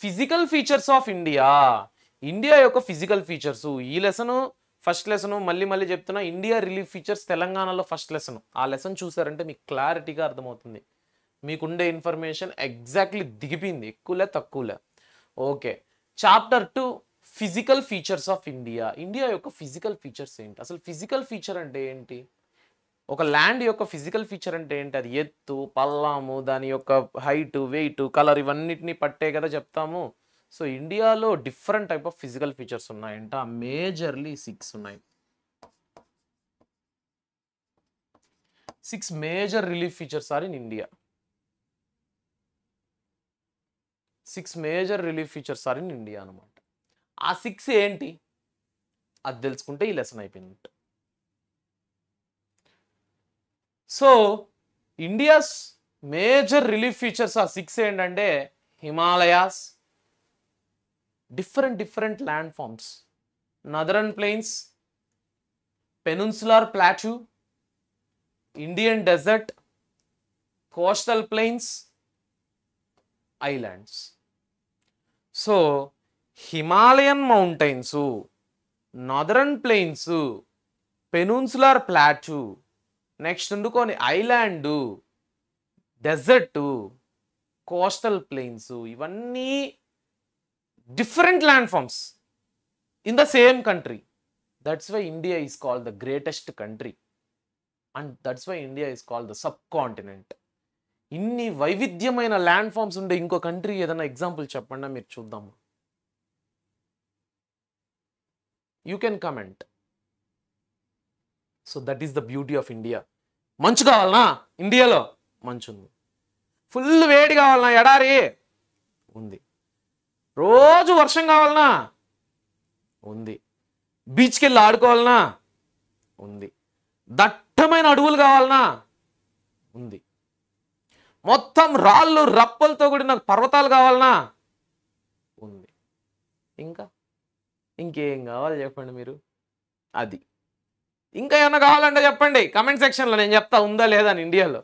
physical features of India. India యొక్క ఫిజికల్ ఫీచర్స్. ఈ లెసను ఫస్ట్ లెసను మళ్ళీ చెప్తున్నా, ఇండియా రిలీఫ్ ఫీచర్స్ తెలంగాణలో ఫస్ట్ లెసన్. ఆ లెసన్ చూసారంటే మీకు క్లారిటీగా అర్థమవుతుంది, మీకుండే ఇన్ఫర్మేషన్ ఎగ్జాక్ట్లీ దిగిపోయింది, ఎక్కువలే తక్కువలే. Okay, chapter 2 physical features of India. India యొక్క ఫిజికల్ ఫీచర్స్ ఏంటి, అసలు ఫిజికల్ ఫీచర్ అంటే ఏంటి, ఒక ల్యాండ్ యొక్క ఫిజికల్ ఫీచర్ అంటే ఏంటి, అది ఎత్తు, పల్లాము, దాని యొక్క హైట్, వెయిట్, కలర్, ఇవన్నిటిని పట్టే కదా చెప్తాము. సో ఇండియాలో different type of physical features ఉన్నాయంట, మేజర్లీ 6 ఉన్నాయి. 6 major relief features are in India. 6 major relief features are in India అనమాట. ఆ 6 ఏంటి అది తెలుసుకుంటే ఈ లెసన్ అయిపోయింది. So India's major relief features ఆ 6 ఏంటంటే, Himalayas, different land forms, northern plains, peninsular plateau, Indian desert, coastal plains, islands. So Himalayan mountains, northern plains, peninsular plateau, next ఉండుకొని ఐలాండు, డెజర్టు, కోస్టల్ ప్లెయిన్స్, ఇవన్నీ different land forms. in the same country. That's why India is called the greatest country. And that's why India is called the subcontinent. ఇన్ని వైవిధ్యమైన land forms ఉండే ఇంకో country ఏదైనా example చెప్పండి, మీరు చూద్దాము. You can comment. So that is the beauty of India. మంచు కావాలనా? ఇండియాలో మంచు ఉంది. ఫుల్ వేడి కావాలనా? ఎడారి ఉంది. రోజు వర్షం కావాలనా? ఉంది. బీచ్కి వెళ్ళి ఆడుకోవాలనా? ఉంది. దట్టమైన అడవులు కావాలనా? ఉంది. మొత్తం రాళ్ళు రప్పలతో కూడిన పర్వతాలు కావాలనా? ఉంది. ఇంకేం కావాలి చెప్పండి మీరు. అది ఇంకా ఏమన్నా కావాలంటే చెప్పండి కమెంట్ సెక్షన్లో, నేను చెప్తా ఉందా లేదా అని ఇండియాలో.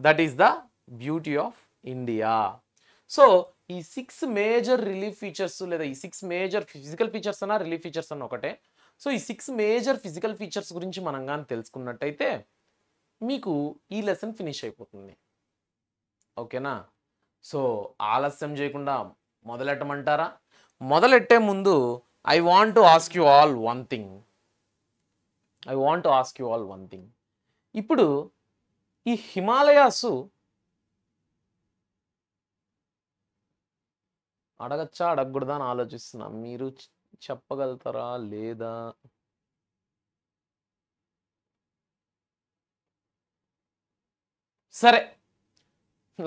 That is the beauty of India. So ఈ 6 మేజర్ రిలీఫ్ ఫీచర్స్, లేదా ఈ 6 మేజర్ ఫిజికల్ ఫీచర్స్ అన్నా రిలీఫ్ ఫీచర్స్ అన్న ఒకటే. సో ఈ 6 మేజర్ ఫిజికల్ ఫీచర్స్ గురించి మనం కానీ తెలుసుకున్నట్టయితే మీకు ఈ లెసన్ ఫినిష్ అయిపోతుంది. ఓకేనా? సో ఆలస్యం చేయకుండా మొదలెట్టమంటారా? మొదలెట్టే ముందు I want to ask you all one thing. ఇప్పుడు ఈ హిమాలయాస్ అడగచ్చా అడగకూడదా అని ఆలోచిస్తున్నా. మీరు చెప్పగలుగుతారా లేదా? సరే,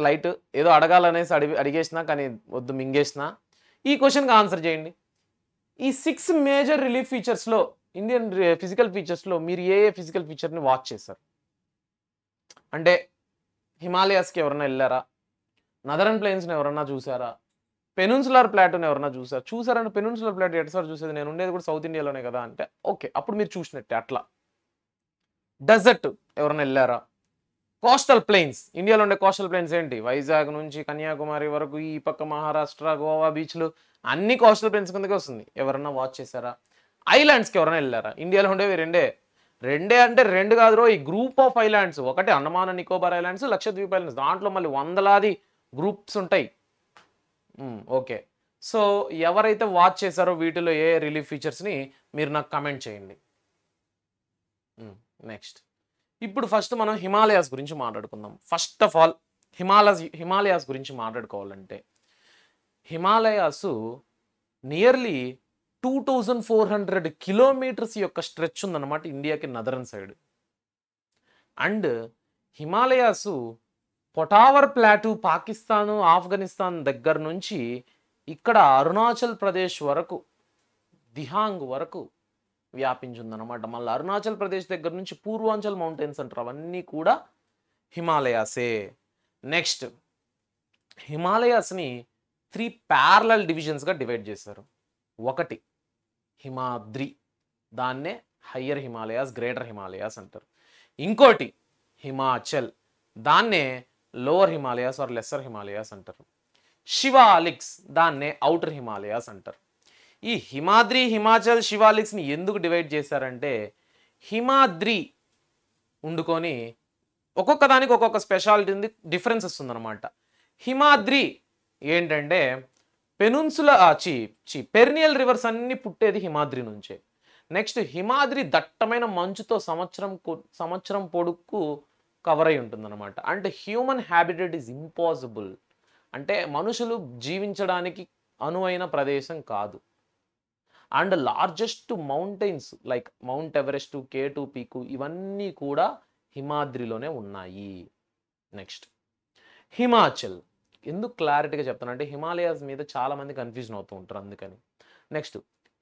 లైట్ ఏదో అడగాలనేసి అడిగేసినా, కానీ వద్దు మింగేసిన. ఈ క్వశ్చన్కి ఆన్సర్ చేయండి. ఈ 6 మేజర్ రిలీఫ్ ఫీచర్స్లో, ఇండియన్ ఫిజికల్ ఫీచర్స్లో మీరు ఏ ఫిజికల్ ఫీచర్ని వాచ్ చేశారు? అంటే హిమాలయాస్కి ఎవరన్నా వెళ్ళారా? నదరన్ ప్లేన్స్ని ఎవరన్నా చూసారా? పెనున్సులర్ ప్లాటూని ఎవరన్నా చూసారంటే పెనున్సులర్ ప్లాటూ ఎటుసారి చూసేది? నేను ఉండేది కూడా సౌత్ ఇండియాలోనే కదా అంటే ఓకే, అప్పుడు మీరు చూసినట్టే. అట్లా డెజర్ట్ ఎవరన్నా వెళ్ళారా? కోస్టల్ ప్లెయిన్స్, ఇండియాలో ఉండే కోస్టల్ ప్లెయిన్స్ ఏంటి? వైజాగ్ నుంచి కన్యాకుమారి వరకు, ఈ పక్క మహారాష్ట్ర, గోవా బీచ్లు అన్ని కోస్టల్ ప్లెయిన్స్ కిందకే వస్తుంది. ఎవరన్నా వాచ్ చేశారా? ఐలాండ్స్కి ఎవరైనా వెళ్ళారా? ఇండియాలో ఉండేవి రెండే అంటే 2 కాదు, ఈ గ్రూప్ ఆఫ్ ఐలాండ్స్. ఒకటి అండమాన్ నికోబార్ ఐలాండ్స్, లక్షద్వీప్ ఐలాండ్స్. దాంట్లో మళ్ళీ వందలాది గ్రూప్స్ ఉంటాయి. ఓకే, సో ఎవరైతే వాచ్ చేశారో వీటిలో ఏ రిలీఫ్ ఫీచర్స్ని మీరు నాకు కమెంట్ చేయండి. నెక్స్ట్, ఇప్పుడు ఫస్ట్ మనం హిమాలయాస్ గురించి మాట్లాడుకుందాం. ఫస్ట్ ఆఫ్ ఆల్ హిమాలయాస్ గురించి మాట్లాడుకోవాలంటే, హిమాలయాస్ నియర్లీ 2400 కిలోమీటర్స్ యొక్క స్ట్రెచ్ ఉందన్నమాట ఇండియాకి northern side. And Himalayas Potwar plateau, Pakistan, Afghanistan దగ్గర నుంచి ఇక్కడ అరుణాచల్ ప్రదేశ్ వరకు, దిహాంగ్ వరకు వ్యాపించిందనమాట. మళ్ళీ అరుణాచల్ ప్రదేశ్ దగ్గర నుంచి పూర్వాంచల్ మౌంటైన్స్ అంటారు, అవన్నీ కూడా హిమాలయాసే. నెక్స్ట్, హిమాలయాస్ని 3 ప్యారలల్ డివిజన్స్గా డివైడ్ చేశారు. ఒకటి హిమాద్రి, దాన్నే హయ్యర్ హిమాలయాస్, గ్రేటర్ హిమాలయాస్ అంటారు. ఇంకోటి హిమాచల్, దాన్నే lower Himalayas or lesser Himalayas అంటారు. శివాలిక్స్, దాన్నే అవుటర్ హిమాలయాస్ అంటారు. ఈ హిమాద్రి, హిమాచల్, శివాలిక్స్ని ఎందుకు డివైడ్ చేశారంటే, హిమాద్రి ఉండుకొని ఒక్కొక్క దానికి ఒక్కొక్క స్పెషాలిటీ ఉంది, డిఫరెన్సెస్ ఉందన్నమాట. హిమాద్రి ఏంటంటే పెర్నియల్ రివర్స్ అన్ని పుట్టేది హిమాద్రి నుంచే. నెక్స్ట్, హిమాద్రి దట్టమైన మంచుతో సంవత్సరం పొడుక్కు కవర్ అయి ఉంటుందన్నమాట. అంటే హ్యూమన్ హ్యాబిటేట్ ఈజ్ ఇంపాసిబుల్, అంటే మనుషులు జీవించడానికి అనువైన ప్రదేశం కాదు. And largest mountains like mount Everest, K2 పీకు, ఇవన్నీ కూడా హిమాద్రిలోనే ఉన్నాయి. నెక్స్ట్, హిమాచల్. ఎందుకు క్లారిటీగా చెప్తానంటే హిమాలయాస్ మీద చాలామంది కన్ఫ్యూజన్ అవుతూ ఉంటారు, అందుకని. నెక్స్ట్,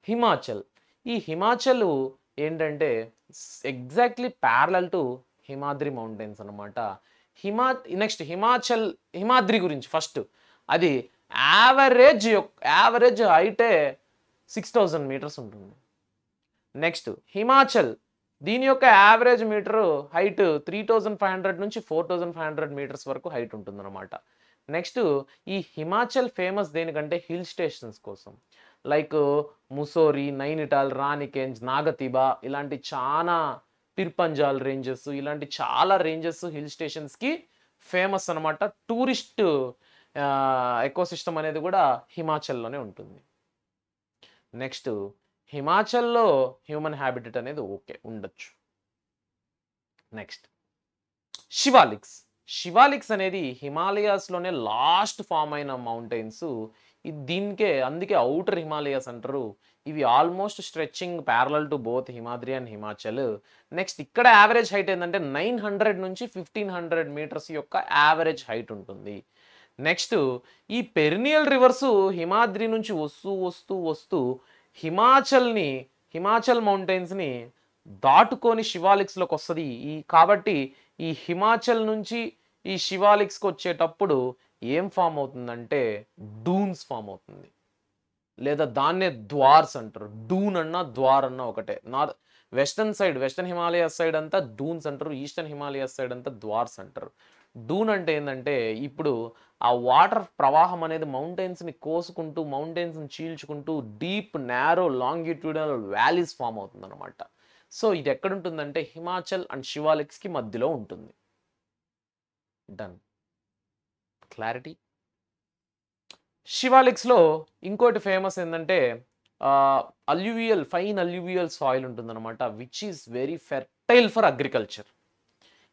హిమాచల్. ఈ హిమాచల్ ఏంటంటే exactly parallel to Himadri mountains అనమాట. నెక్స్ట్, హిమాద్రి గురించి ఫస్ట్, అది యావరేజ్ హైటే 6000 మీటర్స్ ఉంటుంది. నెక్స్ట్, హిమాచల్, దీని యొక్క యావరేజ్ మీటరు హైట్ 3500 నుంచి 4500 మీటర్స్ వరకు హైట్ ఉంటుందన్నమాట. నెక్స్ట్, ఈ హిమాచల్ ఫేమస్ దేనికంటే హిల్ స్టేషన్స్ కోసం, లైక్ ముసోరి, నైనిటాల్, రాణికెంజ్, నాగతిబా, ఇలాంటి చాలా పిర్పంజాల్ రేంజెస్, ఇలాంటి చాలా రేంజెస్ హిల్ స్టేషన్స్కి ఫేమస్ అనమాట. టూరిస్ట్ ఎకోసిస్టమ్ అనేది కూడా హిమాచల్లోనే ఉంటుంది. నెక్స్ట్ హిమాచల్లో హ్యూమన్ హ్యాబిటేట్ అనేది ఓకే ఉండొచ్చు. నెక్స్ట్ శివాలిక్స్ అనేది హిమాలయాస్లోనే లాస్ట్ ఫామ్ అయిన మౌంటైన్స్. దీనికే అందుకే అవుటర్ హిమాలయాస్ అంటారు. ఇవి almost stretching parallel to both Himadri and Himachal. Next ఇక్కడ యావరేజ్ హైట్ ఏంటంటే 900 నుంచి 1500 మీటర్స్ యొక్క యావరేజ్ హైట్ ఉంటుంది. నెక్స్ట్ ఈ పెరినియల్ రివర్స్ హిమాద్రి నుంచి వస్తూ వస్తూ వస్తూ హిమాచల్ మౌంటైన్స్ని దాటుకొని శివాలిక్స్లోకి వస్తుంది. కాబట్టి ఈ హిమాచల్ నుంచి ఈ శివాలిక్స్కి వచ్చేటప్పుడు ఏం ఫామ్ అవుతుందంటే డూన్స్ ఫామ్ అవుతుంది, లేదా దాన్నే ద్వార్స్ అంటారు. డూన్ అన్నా ద్వార్ అన్నా ఒకటే. వెస్టర్న్ హిమాలయస్ సైడ్ అంతా డూన్స్ అంటారు, ఈస్టర్న్ హిమాలయస్ సైడ్ అంతా ద్వార్స్ అంటారు. డూన్ అంటే ఏంటంటే ఇప్పుడు ఆ వాటర్ ప్రవాహం అనేది మౌంటైన్స్ని కోసుకుంటూ మౌంటైన్స్ని చీల్చుకుంటూ deep narrow longitudinal valleys form అవుతుంది అనమాట. సో ఇది ఎక్కడుంటుందంటే హిమాచల్ అండ్ శివాలిక్స్కి మధ్యలో ఉంటుంది. డన్. క్లారిటీ. శివాలిక్స్లో ఇంకోటి ఫేమస్ ఏంటంటే ఫైన్ అల్యూవియల్ సాయిల్ ఉంటుందన్నమాట, which is very fertile for agriculture.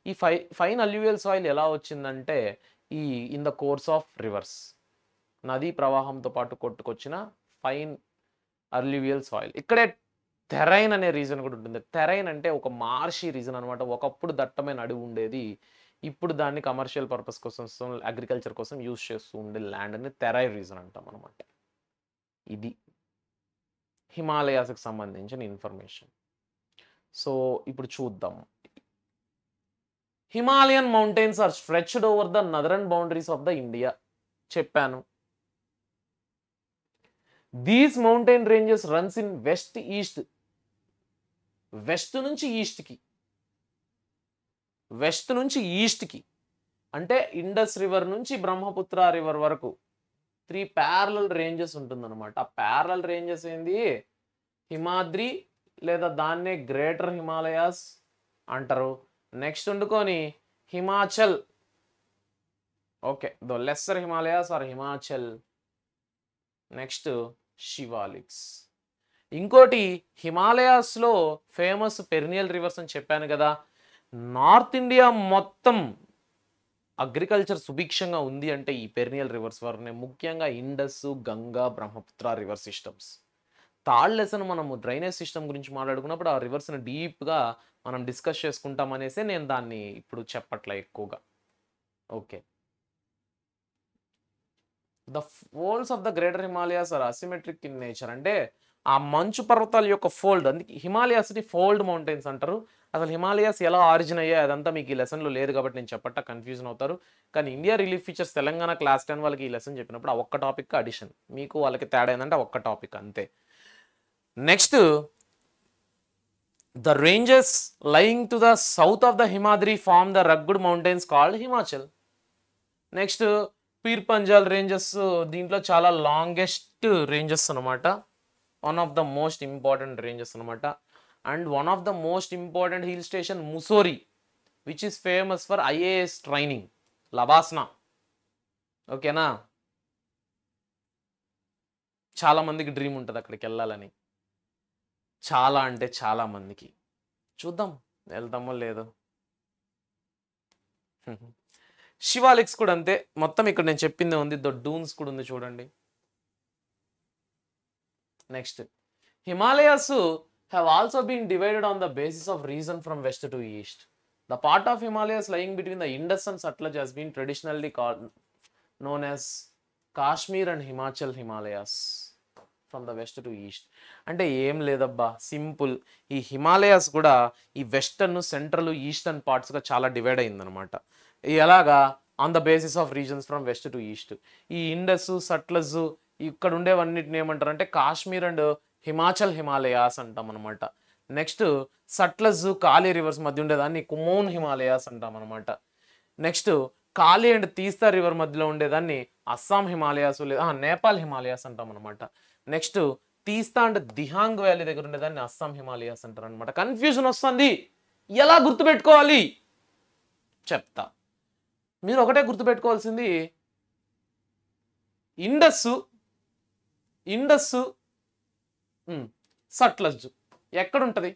ఈ ఫైన్ అల్యూవియల్ సాయిల్ ఎలా వచ్చిందంటే in the course of reverse, నదీ ప్రవాహంతో పాటు కొట్టుకొచ్చిన ఫైన్ అల్యూవియల్ సాయిల్. ఇక్కడే టెరైన్ అనే రీజన్ కూడా ఉంటుంది. టెరైన్ అంటే ఒక మార్షీ రీజన్ అనమాట. ఒకప్పుడు దట్టమైన అడవి ఉండేది, ఇప్పుడు దాన్ని కమర్షియల్ పర్పస్ కోసం అగ్రికల్చర్ కోసం యూజ్ చేస్తూ ఉండే ల్యాండ్ అని టెరైన్ రీజన్ అంటాం అనమాట. ఇది హిమాలయాస్కి సంబంధించిన ఇన్ఫర్మేషన్. సో ఇప్పుడు చూద్దాం. Himalayan mountains are stretched over the northern boundaries of the India చెప్పాను. These mountain ranges runs in west east. West నుంచి ఈస్ట్కి అంటే ఇండస్ రివర్ నుంచి బ్రహ్మపుత్ర రివర్ వరకు 3 ప్యారలల్ రేంజెస్ ఉంటుందన్నమాట. ఆ ప్యారలల్ రేంజెస్ ఏంది? హిమాద్రి లేదా దాన్నే గ్రేటర్ హిమాలయాస్ అంటారు. నెక్స్ట్ వండుకొని Himachal, okay, the lesser Himalayas or Himachal. Next Shivaliks. ఇంకోటి హిమాలయాస్లో ఫేమస్ పెరినియల్ రివర్స్ అని చెప్పాను కదా. నార్త్ ఇండియా మొత్తం అగ్రికల్చర్ సుభిక్షంగా ఉంది అంటే ఈ పెరినియల్ రివర్స్ వరనే, ముఖ్యంగా Indus, Ganga, Brahmaputra river systems. Third lesson మనము డ్రైనేజ్ సిస్టమ్ గురించి మాట్లాడుకున్నప్పుడు ఆ రివర్స్ని డీప్గా మనం డిస్కస్ చేసుకుంటాం అనేసి నేను దాన్ని ఇప్పుడు చెప్పట్లే ఎక్కువగా. Okay. The folds of the greater Himalayas are asymmetric in nature. అంటే ఆ మంచు పర్వతాల యొక్క ఫోల్డ్, అందుకే హిమాలయాస్ని ఫోల్డ్ మౌంటైన్స్ అంటారు. అసలు హిమాలయాస్ ఎలా ఆరిజిన్ అయ్యాయి అదంతా మీకు ఈ లెసన్లో లేదు కాబట్టి నేను చెప్పట్ట, కన్ఫ్యూజన్ అవుతారు. కానీ India relief features Telangana class 10 వాళ్ళకి ఈ లెసన్ చెప్పినప్పుడు ఆ ఒక్క టాపిక్ అడిషన్, మీకు వాళ్ళకి తేడా ఏంటంటే ఒక్క టాపిక్ అంతే. Next the ranges lying to the south of the Himadri form the rugged mountains called Himachal. Next Pir Panjal ranges, దీంట్లో చాలా లాంగెస్ట్ రేంజెస్ అనమాట, one of the most important ranges అనమాట. And one of the most important hill station Mussoorie, which is famous for IAS training, LBSNAA. ఓకేనా, చాలా మందికి dream ఉంటుంది అక్కడికి వెళ్ళాలని, చాలా అంటే చాలా మందికి. చూద్దాం వెళ్తామో లేదో. శివాలిక్స్ కూడా అంతే, మొత్తం ఇక్కడ నేను చెప్పిందే ఉంది, ద డూన్స్ కూడా ఉంది చూడండి. Next Himalayas have also been divided on the basis of region from west to east. The part of Himalayas lying between the Indus and Satluj has been traditionally known as Kashmir and Himachal Himalayas from the west to east. అంటే ఏం లేదబ్బా, simple. ఈ హిమాలయాస్ కూడా ఈ western, central, eastern పార్ట్స్గా చాలా divide అయిందనమాట. ఎలాగా? On the basis of reasons from west to east. ఈ ఇండస్, సట్లజ్ ఇక్కడ ఉండేవన్నిటిని ఏమంటారంటే కాశ్మీర్ అండ్ హిమాచల్ హిమాలయాస్ అంటాం అనమాట. నెక్స్ట్ సట్లజ్, కాళీ రివర్స్ మధ్య ఉండేదాన్ని కుమోన్ హిమాలయాస్ అంటాం అనమాట. నెక్స్ట్ కాళీ అండ్ తీస్తా రివర్ మధ్యలో ఉండేదాన్ని అస్సాం హిమాలయాస్ లేదా నేపాల్ హిమాలయాస్ అంటాం అనమాట. నెక్స్ట్ తీస్తా అండ్ దిహాంగ్ వ్యాలీ దగ్గర ఉండేదాన్ని అస్సాం హిమాలయాస్ అంటారు అనమాట. కన్ఫ్యూజన్ వస్తుంది, ఎలా గుర్తుపెట్టుకోవాలి చెప్తా. మీరు ఒకటే గుర్తుపెట్టుకోవాల్సింది, ఇండస్ సట్లజ్ ఎక్కడ ఉంటుంది?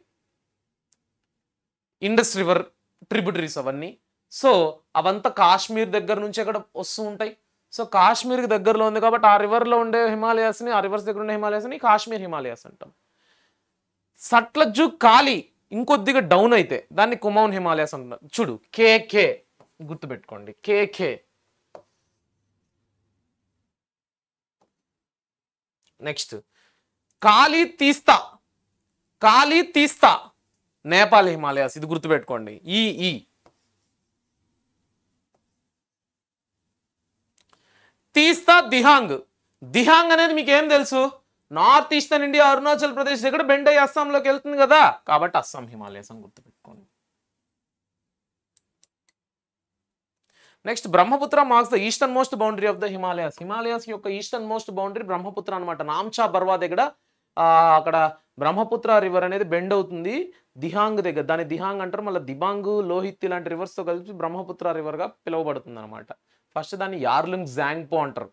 ఇండస్ రివర్ ట్రిబ్యూటరీస్ అవన్నీ. సో అవంతా కాశ్మీర్ దగ్గర నుంచి ఎక్కడ వస్తూ ఉంటాయి. సో కాశ్మీర్కి దగ్గరలో ఉంది కాబట్టి ఆ రివర్లో ఉండే హిమాలయాస్ని, ఆ రివర్స్ దగ్గర ఉండే హిమాలయాస్ని కాశ్మీర్ హిమాలయాస్ అంటాం. సట్లజ్ కాలి ఇంకొద్దిగా డౌన్ అయితే దాన్ని కుమౌన్ హిమాలయాస్ అంటారు. చూడు కేకే గుర్తుపెట్టుకోండి, కేకే. నెక్స్ట్ కాలి తీస్తా, కాలి తీస్తా నేపాల్ హిమాలయాస్, ఇది గుర్తుపెట్టుకోండి. ఈ తీస్తా దిహాంగ్. దిహాంగ్ అనేది మీకు ఏం తెలుసు? North eastern India, Arunachal Pradesh దగ్గర బెండ్ అయ్యి అస్సాంలోకి వెళ్తుంది కదా, కాబట్టి అస్సాం హిమాలయాస్ అని గుర్తుపెట్టుకోండి. Next Brahmaputra marks the eastern most boundary of the Himalayas. Himalayas యొక్క ఈస్టర్న్ మోస్ట్ బౌండరీ బ్రహ్మపుత్ర అనమాట. నామ్చా బర్వా దగ్గర అక్కడ బ్రహ్మపుత్ర రివర్ అనేది బెండ్ అవుతుంది దిహాంగ్ దగ్గర. దాన్ని దిహాంగ్ అంటారు. మళ్ళీ దిబాంగ్, లోహిత్ ఇలాంటి రివర్స్తో కలిపి బ్రహ్మపుత్ర రివర్గా పిలువబడుతుంది అనమాట. ఫస్ట్ దాన్ని యార్లుంగ్ జాంగ్పో అంటారు.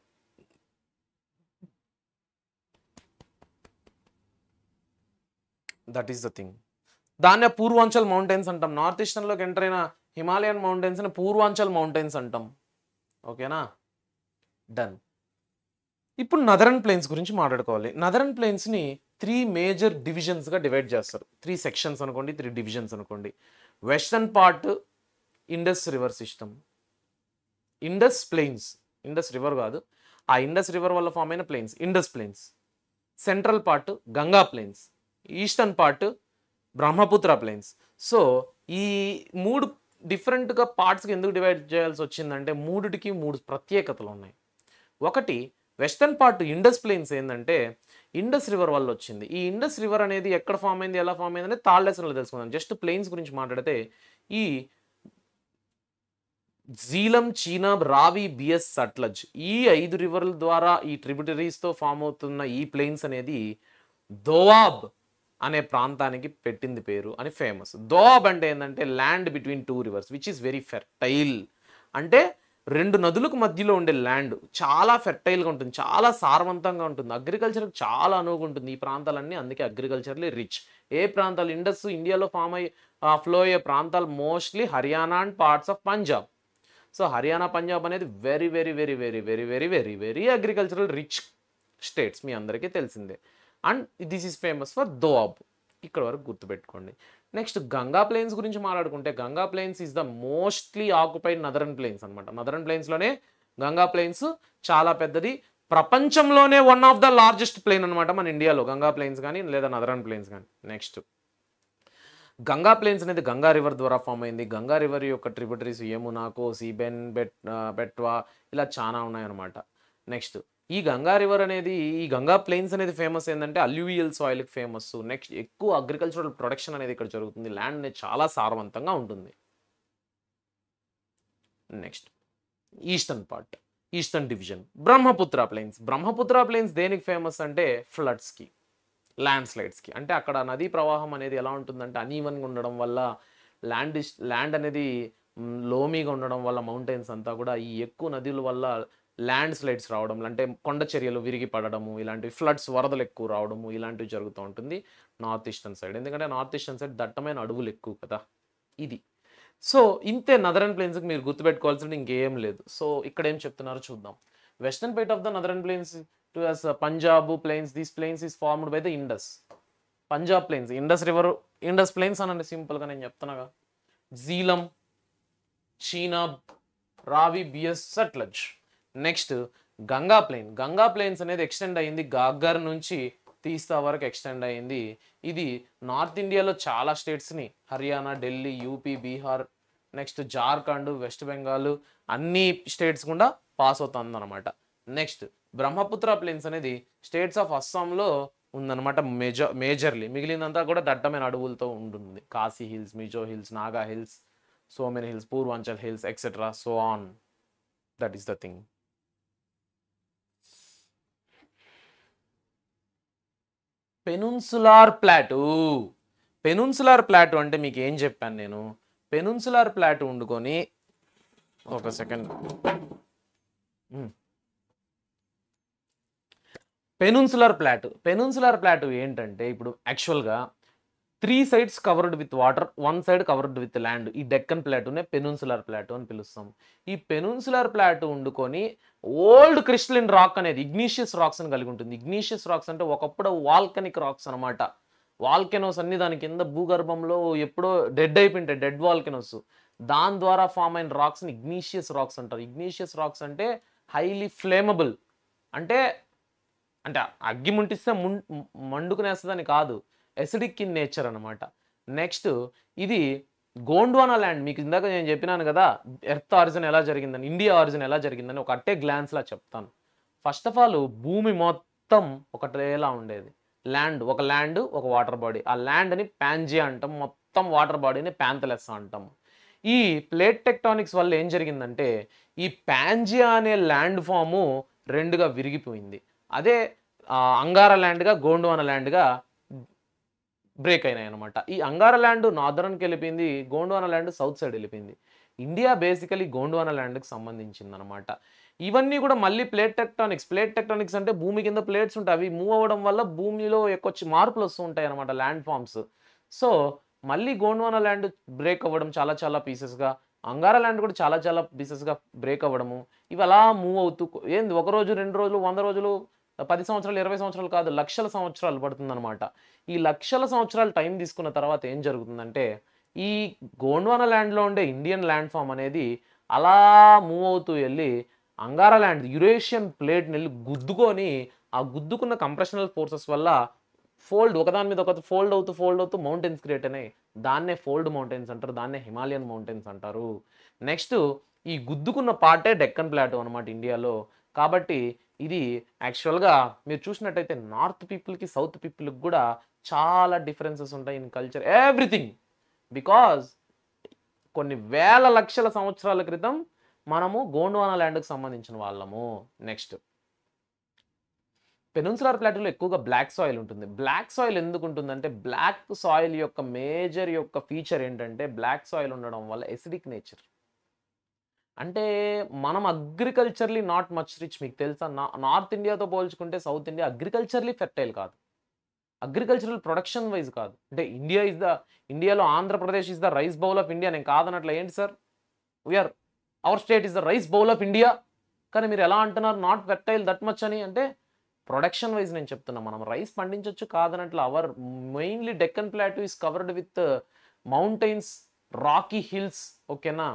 That is the thing. దాన్నే పూర్వాంచల్ మౌంటైన్స్ అంటాం. నార్త్ ఈస్టర్న్లోకి ఎంటర్ అయిన హిమాలయన్ మౌంటైన్స్ని పూర్వాంచల్ మౌంటైన్స్ అంటాం. ఓకేనా? డన్. ఇప్పుడు నదరన్ ప్లేన్స్ గురించి మాట్లాడుకోవాలి. నదరన్ ప్లేన్స్ని 3 మేజర్ డివిజన్స్గా డివైడ్ చేస్తారు. 3 సెక్షన్స్ అనుకోండి, 3 డివిజన్స్ అనుకోండి. Western part Indus river system, Indus plains, Indus river కాదు, ఆ ఇండస్ రివర్ వల్ల ఫామ్ అయిన plains Indus plains. Central part Ganga plains, eastern part Brahmaputra plains. So ఈ 3 డిఫరెంట్గా పార్ట్స్కి ఎందుకు డివైడ్ చేయాల్సి వచ్చిందంటే మూడిటికి 3 ప్రత్యేకతలు ఉన్నాయి. ఒకటి వెస్టర్న్ పార్ట్ ఇండస్ ప్లెయిన్స్ ఏంటంటే ఇండస్ రివర్ వల్ల వచ్చింది. ఈ ఇండస్ రివర్ అనేది ఎక్కడ ఫామ్ అయింది, ఎలా ఫామ్ అయింది అనేది థర్డ్ లెసన్లో తెలుసుకుందాం. జస్ట్ ప్లెయిన్స్ గురించి మాట్లాడితే ఈ జీలం, చీనాబ్, రావి, బిఎస్, సట్లజ్ ఈ 5 రివర్ల ద్వారా ఈ ట్రిబ్యూటరీస్తో ఫామ్ అవుతున్న ఈ ప్లెయిన్స్ అనేది దోవాబ్ అనే ప్రాంతానికి పెట్టింది పేరు అని ఫేమస్. దోవాబ్ అంటే ఏంటంటే land between 2 rivers which is very fertile. అంటే 2 నదులకు మధ్యలో ఉండే ల్యాండ్ చాలా ఫెర్టైల్గా ఉంటుంది, చాలా సారవంతంగా ఉంటుంది, అగ్రికల్చర్కి చాలా అనువుగా ఉంటుంది ఈ ప్రాంతాలన్నీ. అందుకే అగ్రికల్చర్లీ రిచ్. ఏ ప్రాంతాలు ఇండస్ ఇండియాలో ఫామ్ అయ్యి ఫ్లో అయ్యే ప్రాంతాలు mostly Haryana and parts of Punjab. So Haryana, Punjab అనేది very very very very very very very very agricultural rich states, మీ అందరికీ తెలిసిందే. And this is famous for Doab. ఇక్కడ వరకు గుర్తుపెట్టుకోండి. నెక్స్ట్ గంగా ప్లెయిన్స్ గురించి మాట్లాడుకుంటే Ganga plains is the mostly occupied northern plains అనమాట. నదరన్ ప్లెయిన్స్లోనే గంగా ప్లెయిన్స్ చాలా పెద్దది. ప్రపంచంలోనే one of the largest plain అనమాట మన ఇండియాలో, గంగా ప్లెయిన్స్ కానీ లేదా నదరన్ ప్లెయిన్స్ కానీ. నెక్స్ట్ గంగా ప్లెయిన్స్ అనేది గంగా రివర్ ద్వారా ఫామ్ అయింది. గంగా రివర్ యొక్క ట్రిబ్యూటరీస్ యమునా, కోసి, బెట్వా ఇలా చాలా ఉన్నాయన్నమాట. నెక్స్ట్ ఈ గంగా రివర్ అనేది, ఈ గంగా ప్లెయిన్స్ అనేది ఫేమస్ ఏంటంటే అల్యూవియల్ సాయిల్కి ఫేమస్. నెక్స్ట్ ఎక్కువ అగ్రికల్చరల్ ప్రొడక్షన్ అనేది ఇక్కడ జరుగుతుంది. ల్యాండ్ అనేది చాలా సారవంతంగా ఉంటుంది. Next eastern part, eastern division Brahmaputra plains. Brahmaputra plains దేనికి ఫేమస్ అంటే ఫ్లడ్స్కి, ల్యాండ్ స్లైడ్స్కి. అంటే అక్కడ నదీ ప్రవాహం అనేది ఎలా ఉంటుందంటే అనీవన్గా ఉండడం వల్ల ల్యాండ్ అనేది లోమీగా ఉండడం వల్ల మౌంటైన్స్ అంతా కూడా ఈ ఎక్కువ నదుల వల్ల ల్యాండ్ స్లైడ్స్ రావడం, అంటే కొండ చర్యలు విరిగి పడడము, ఇలాంటివి ఫ్లడ్స్, వరదలు ఎక్కువ రావడము ఇలాంటివి జరుగుతూ ఉంటుంది నార్త్ ఈస్టర్న్ సైడ్. ఎందుకంటే నార్త్ ఈస్టర్న్ సైడ్ దట్టమైన అడవులు ఎక్కువ కదా ఇది. సో ఇంతే నదరన్ ప్లెయిన్స్కి మీరు గుర్తుపెట్టుకోవాల్సింది ఇంకేం లేదు. సో ఇక్కడ ఏం చెప్తున్నారో చూద్దాం. Western part of the northern plains to as Punjab plains, these plains is formed by the Indus. Punjab plains, Indus river, Indus plains అనండి సింపుల్గా నేను చెప్తున్నాగా. Jhelum, Chenab, Ravi, Beas, Sutlej. Next Ganga plain. Ganga plains అనేది ఎక్స్టెండ్ అయ్యింది గాగ్గర్ నుంచి తీస్తా వరకు ఎక్స్టెండ్ అయ్యింది. ఇది నార్త్ ఇండియాలో చాలా స్టేట్స్ని, హర్యానా, ఢిల్లీ, యూపీ, బీహార్, నెక్స్ట్ జార్ఖండ్, వెస్ట్ బెంగాల్ అన్ని స్టేట్స్ కూడా పాస్ అవుతుంది అనమాట. నెక్స్ట్ బ్రహ్మపుత్ర ప్లెయిన్స్ అనేది స్టేట్స్ ఆఫ్ అస్సాంలో ఉందన్నమాట మేజర్లీ. మిగిలినంతా కూడా దట్టమైన అడవులతో ఉంటుంది. Khasi hills, Mizo hills, Naga hills, so many hills, Purvanchal hills etcetera so on. That is the thing. Peninsular plateau. Peninsular plateau అంటే మీకు ఏం చెప్పాను నేను? పెనున్సులార్ ప్లాటూ వండుకొని ఒక సెకండ్. పెనున్సులర్ ప్లాటూ ఏంటంటే ఇప్పుడు యాక్చువల్గా 3 sides covered with water, 1 side covered with land. ఈ డెక్కన్ ప్లాటూనే పెనున్సులర్ ప్లాటూ అని పిలుస్తాం. ఈ పెనున్సులర్ ప్లాటూ ఉండుకొని ఓల్డ్ క్రిస్టలిన్ రాక్ అనేది ఇగ్నీషియస్ రాక్స్ అని కలిగి ఉంటుంది. ఇగ్నీషియస్ రాక్స్ అంటే ఒకప్పుడు వాల్కనిక్ రాక్స్ అనమాట. వాల్కెనోస్ అన్ని దాని కింద భూగర్భంలో ఎప్పుడో డెడ్ అయిపోయింటాయి, డెడ్ వాల్కెనోస్. దాని ద్వారా ఫామ్ అయిన రాక్స్ని ఇగ్నీషియస్ రాక్స్ అంటారు. ఇగ్నీషియస్ రాక్స్ అంటే హైలీ ఫ్లేమబుల్, అంటే అంటే అగ్గి ముట్టిస్తే మండుకునేస్తుందని కాదు, ఎసిడిక్ ఇన్ నేచర్ అనమాట. నెక్స్ట్ ఇది గోండ్వానా ల్యాండ్. మీకు ఇందాక నేను చెప్పినాను కదా ఎర్త్ ఆరిజిన్ ఎలా జరిగిందని, ఇండియా ఆరిజిన్ ఎలా జరిగిందని ఒక అట్టే గ్లాన్స్లా చెప్తాను. ఫస్ట్ ఆఫ్ ఆల్ భూమి మొత్తం ఒక ట్రేలా ఉండేది. ఒక ల్యాండ్ ఒక వాటర్ బాడీ. ఆ ల్యాండ్ని ప్యాంజియా అంటాం, మొత్తం వాటర్ బాడీని ప్యాంథలెస్సా అంటాం. ఈ ప్లేట్ టెక్టానిక్స్ వల్ల ఏం జరిగిందంటే ఈ ప్యాంజియా అనే ల్యాండ్ ఫాము రెండుగా విరిగిపోయింది. అదే అంగారా ల్యాండ్గా గోండ్వానా ల్యాండ్గా బ్రేక్ అయినాయి అనమాట. ఈ అంగారా ల్యాండ్ నార్దర్న్కి వెళ్ళిపోయింది, గోండ్వానా ల్యాండ్ సౌత్ సైడ్ వెళ్ళిపోయింది. ఇండియా బేసికలీ గోండ్వానా ల్యాండ్కి సంబంధించింది అనమాట. ఇవన్నీ కూడా మళ్ళీ ప్లేట్ టెక్టానిక్స్ అంటే భూమి కింద ప్లేట్స్ ఉంటాయి, అవి మూవ్ అవ్వడం వల్ల భూమిలో ఎక్కువ మార్పులు వస్తూ ఉంటాయి అనమాట, ల్యాండ్ ఫామ్స్. సో మళ్ళీ గోండ్వానా ల్యాండ్ బ్రేక్ అవ్వడం చాలా పీసెస్గా, అంగారా ల్యాండ్ కూడా చాలా పీసెస్గా బ్రేక్ అవ్వడము, ఇవి అలా మూవ్ అవుతూ ఏంది 1 రోజు 2 రోజులు 100 రోజులు 10 సంవత్సరాలు 20 సంవత్సరాలు కాదు, లక్షల సంవత్సరాలు పడుతుందన్నమాట. ఈ లక్షల సంవత్సరాలు టైం తీసుకున్న తర్వాత ఏం జరుగుతుందంటే ఈ గోండ్వానా ల్యాండ్లో ఉండే ఇండియన్ ల్యాండ్ ఫామ్ అనేది అలా మూవ్ అవుతూ వెళ్ళి అంగారా ల్యాండ్ యురేషియన్ ప్లేట్ని వెళ్ళి గుద్దుకొని, ఆ గుద్దుకున్న కంప్రెషనల్ ఫోర్సెస్ వల్ల ఒకదాని మీద ఒక ఫోల్డ్ అవుతూ మౌంటైన్స్ క్రియేట్ అయినాయి. దాన్నే ఫోల్డ్ మౌంటైన్స్ అంటారు, దాన్నే హిమాలయన్ మౌంటైన్స్ అంటారు. నెక్స్ట్ ఈ గుద్దుకున్న పార్టే డెక్కన్ ప్లాటూ అనమాట ఇండియాలో. కాబట్టి ఇది యాక్చువల్గా మీరు చూసినట్టయితే నార్త్ పీపుల్కి సౌత్ పీపుల్కి కూడా చాలా డిఫరెన్సెస్ ఉంటాయి ఇన్ కల్చర్, ఎవ్రీథింగ్. బికాజ్ కొన్ని వేల లక్షల సంవత్సరాల క్రితం మనము గోండ్వానా ల్యాండ్కి సంబంధించిన వాళ్ళము. నెక్స్ట్ పెనున్సులర్ ప్లాటూలో ఎక్కువగా బ్లాక్ సాయిల్ ఉంటుంది. బ్లాక్ సాయిల్ ఎందుకు ఉంటుందంటే బ్లాక్ సాయిల్ యొక్క మేజర్ ఫీచర్ ఏంటంటే బ్లాక్ సాయిల్ ఉండడం వల్ల ఎసిడిక్ నేచర్. అంటే మనం అగ్రికల్చర్లీ నాట్ మచ్ రిచ్. మీకు తెలుసా, నార్త్ ఇండియాతో పోల్చుకుంటే సౌత్ ఇండియా అగ్రికల్చర్లీ ఫెర్టైల్ కాదు, అగ్రికల్చరల్ ప్రొడక్షన్ వైజ్ కాదు. అంటే ఇండియాలో Andhra Pradesh is the rice bowl of India. నేను కాదనట్ల, ఏంటి sir, our state is the rice bowl of India, కానీ మీరు ఎలా అంటున్నారు నాట్ ఫెర్టైల్ దట్ మచ్ అని? అంటే ప్రొడక్షన్ వైజ్ నేను చెప్తున్నా, మనం రైస్ పండించవచ్చు కాదనట్లు. Our mainly Deccan plateau is covered with mountains, rocky hills, ఓకేనా.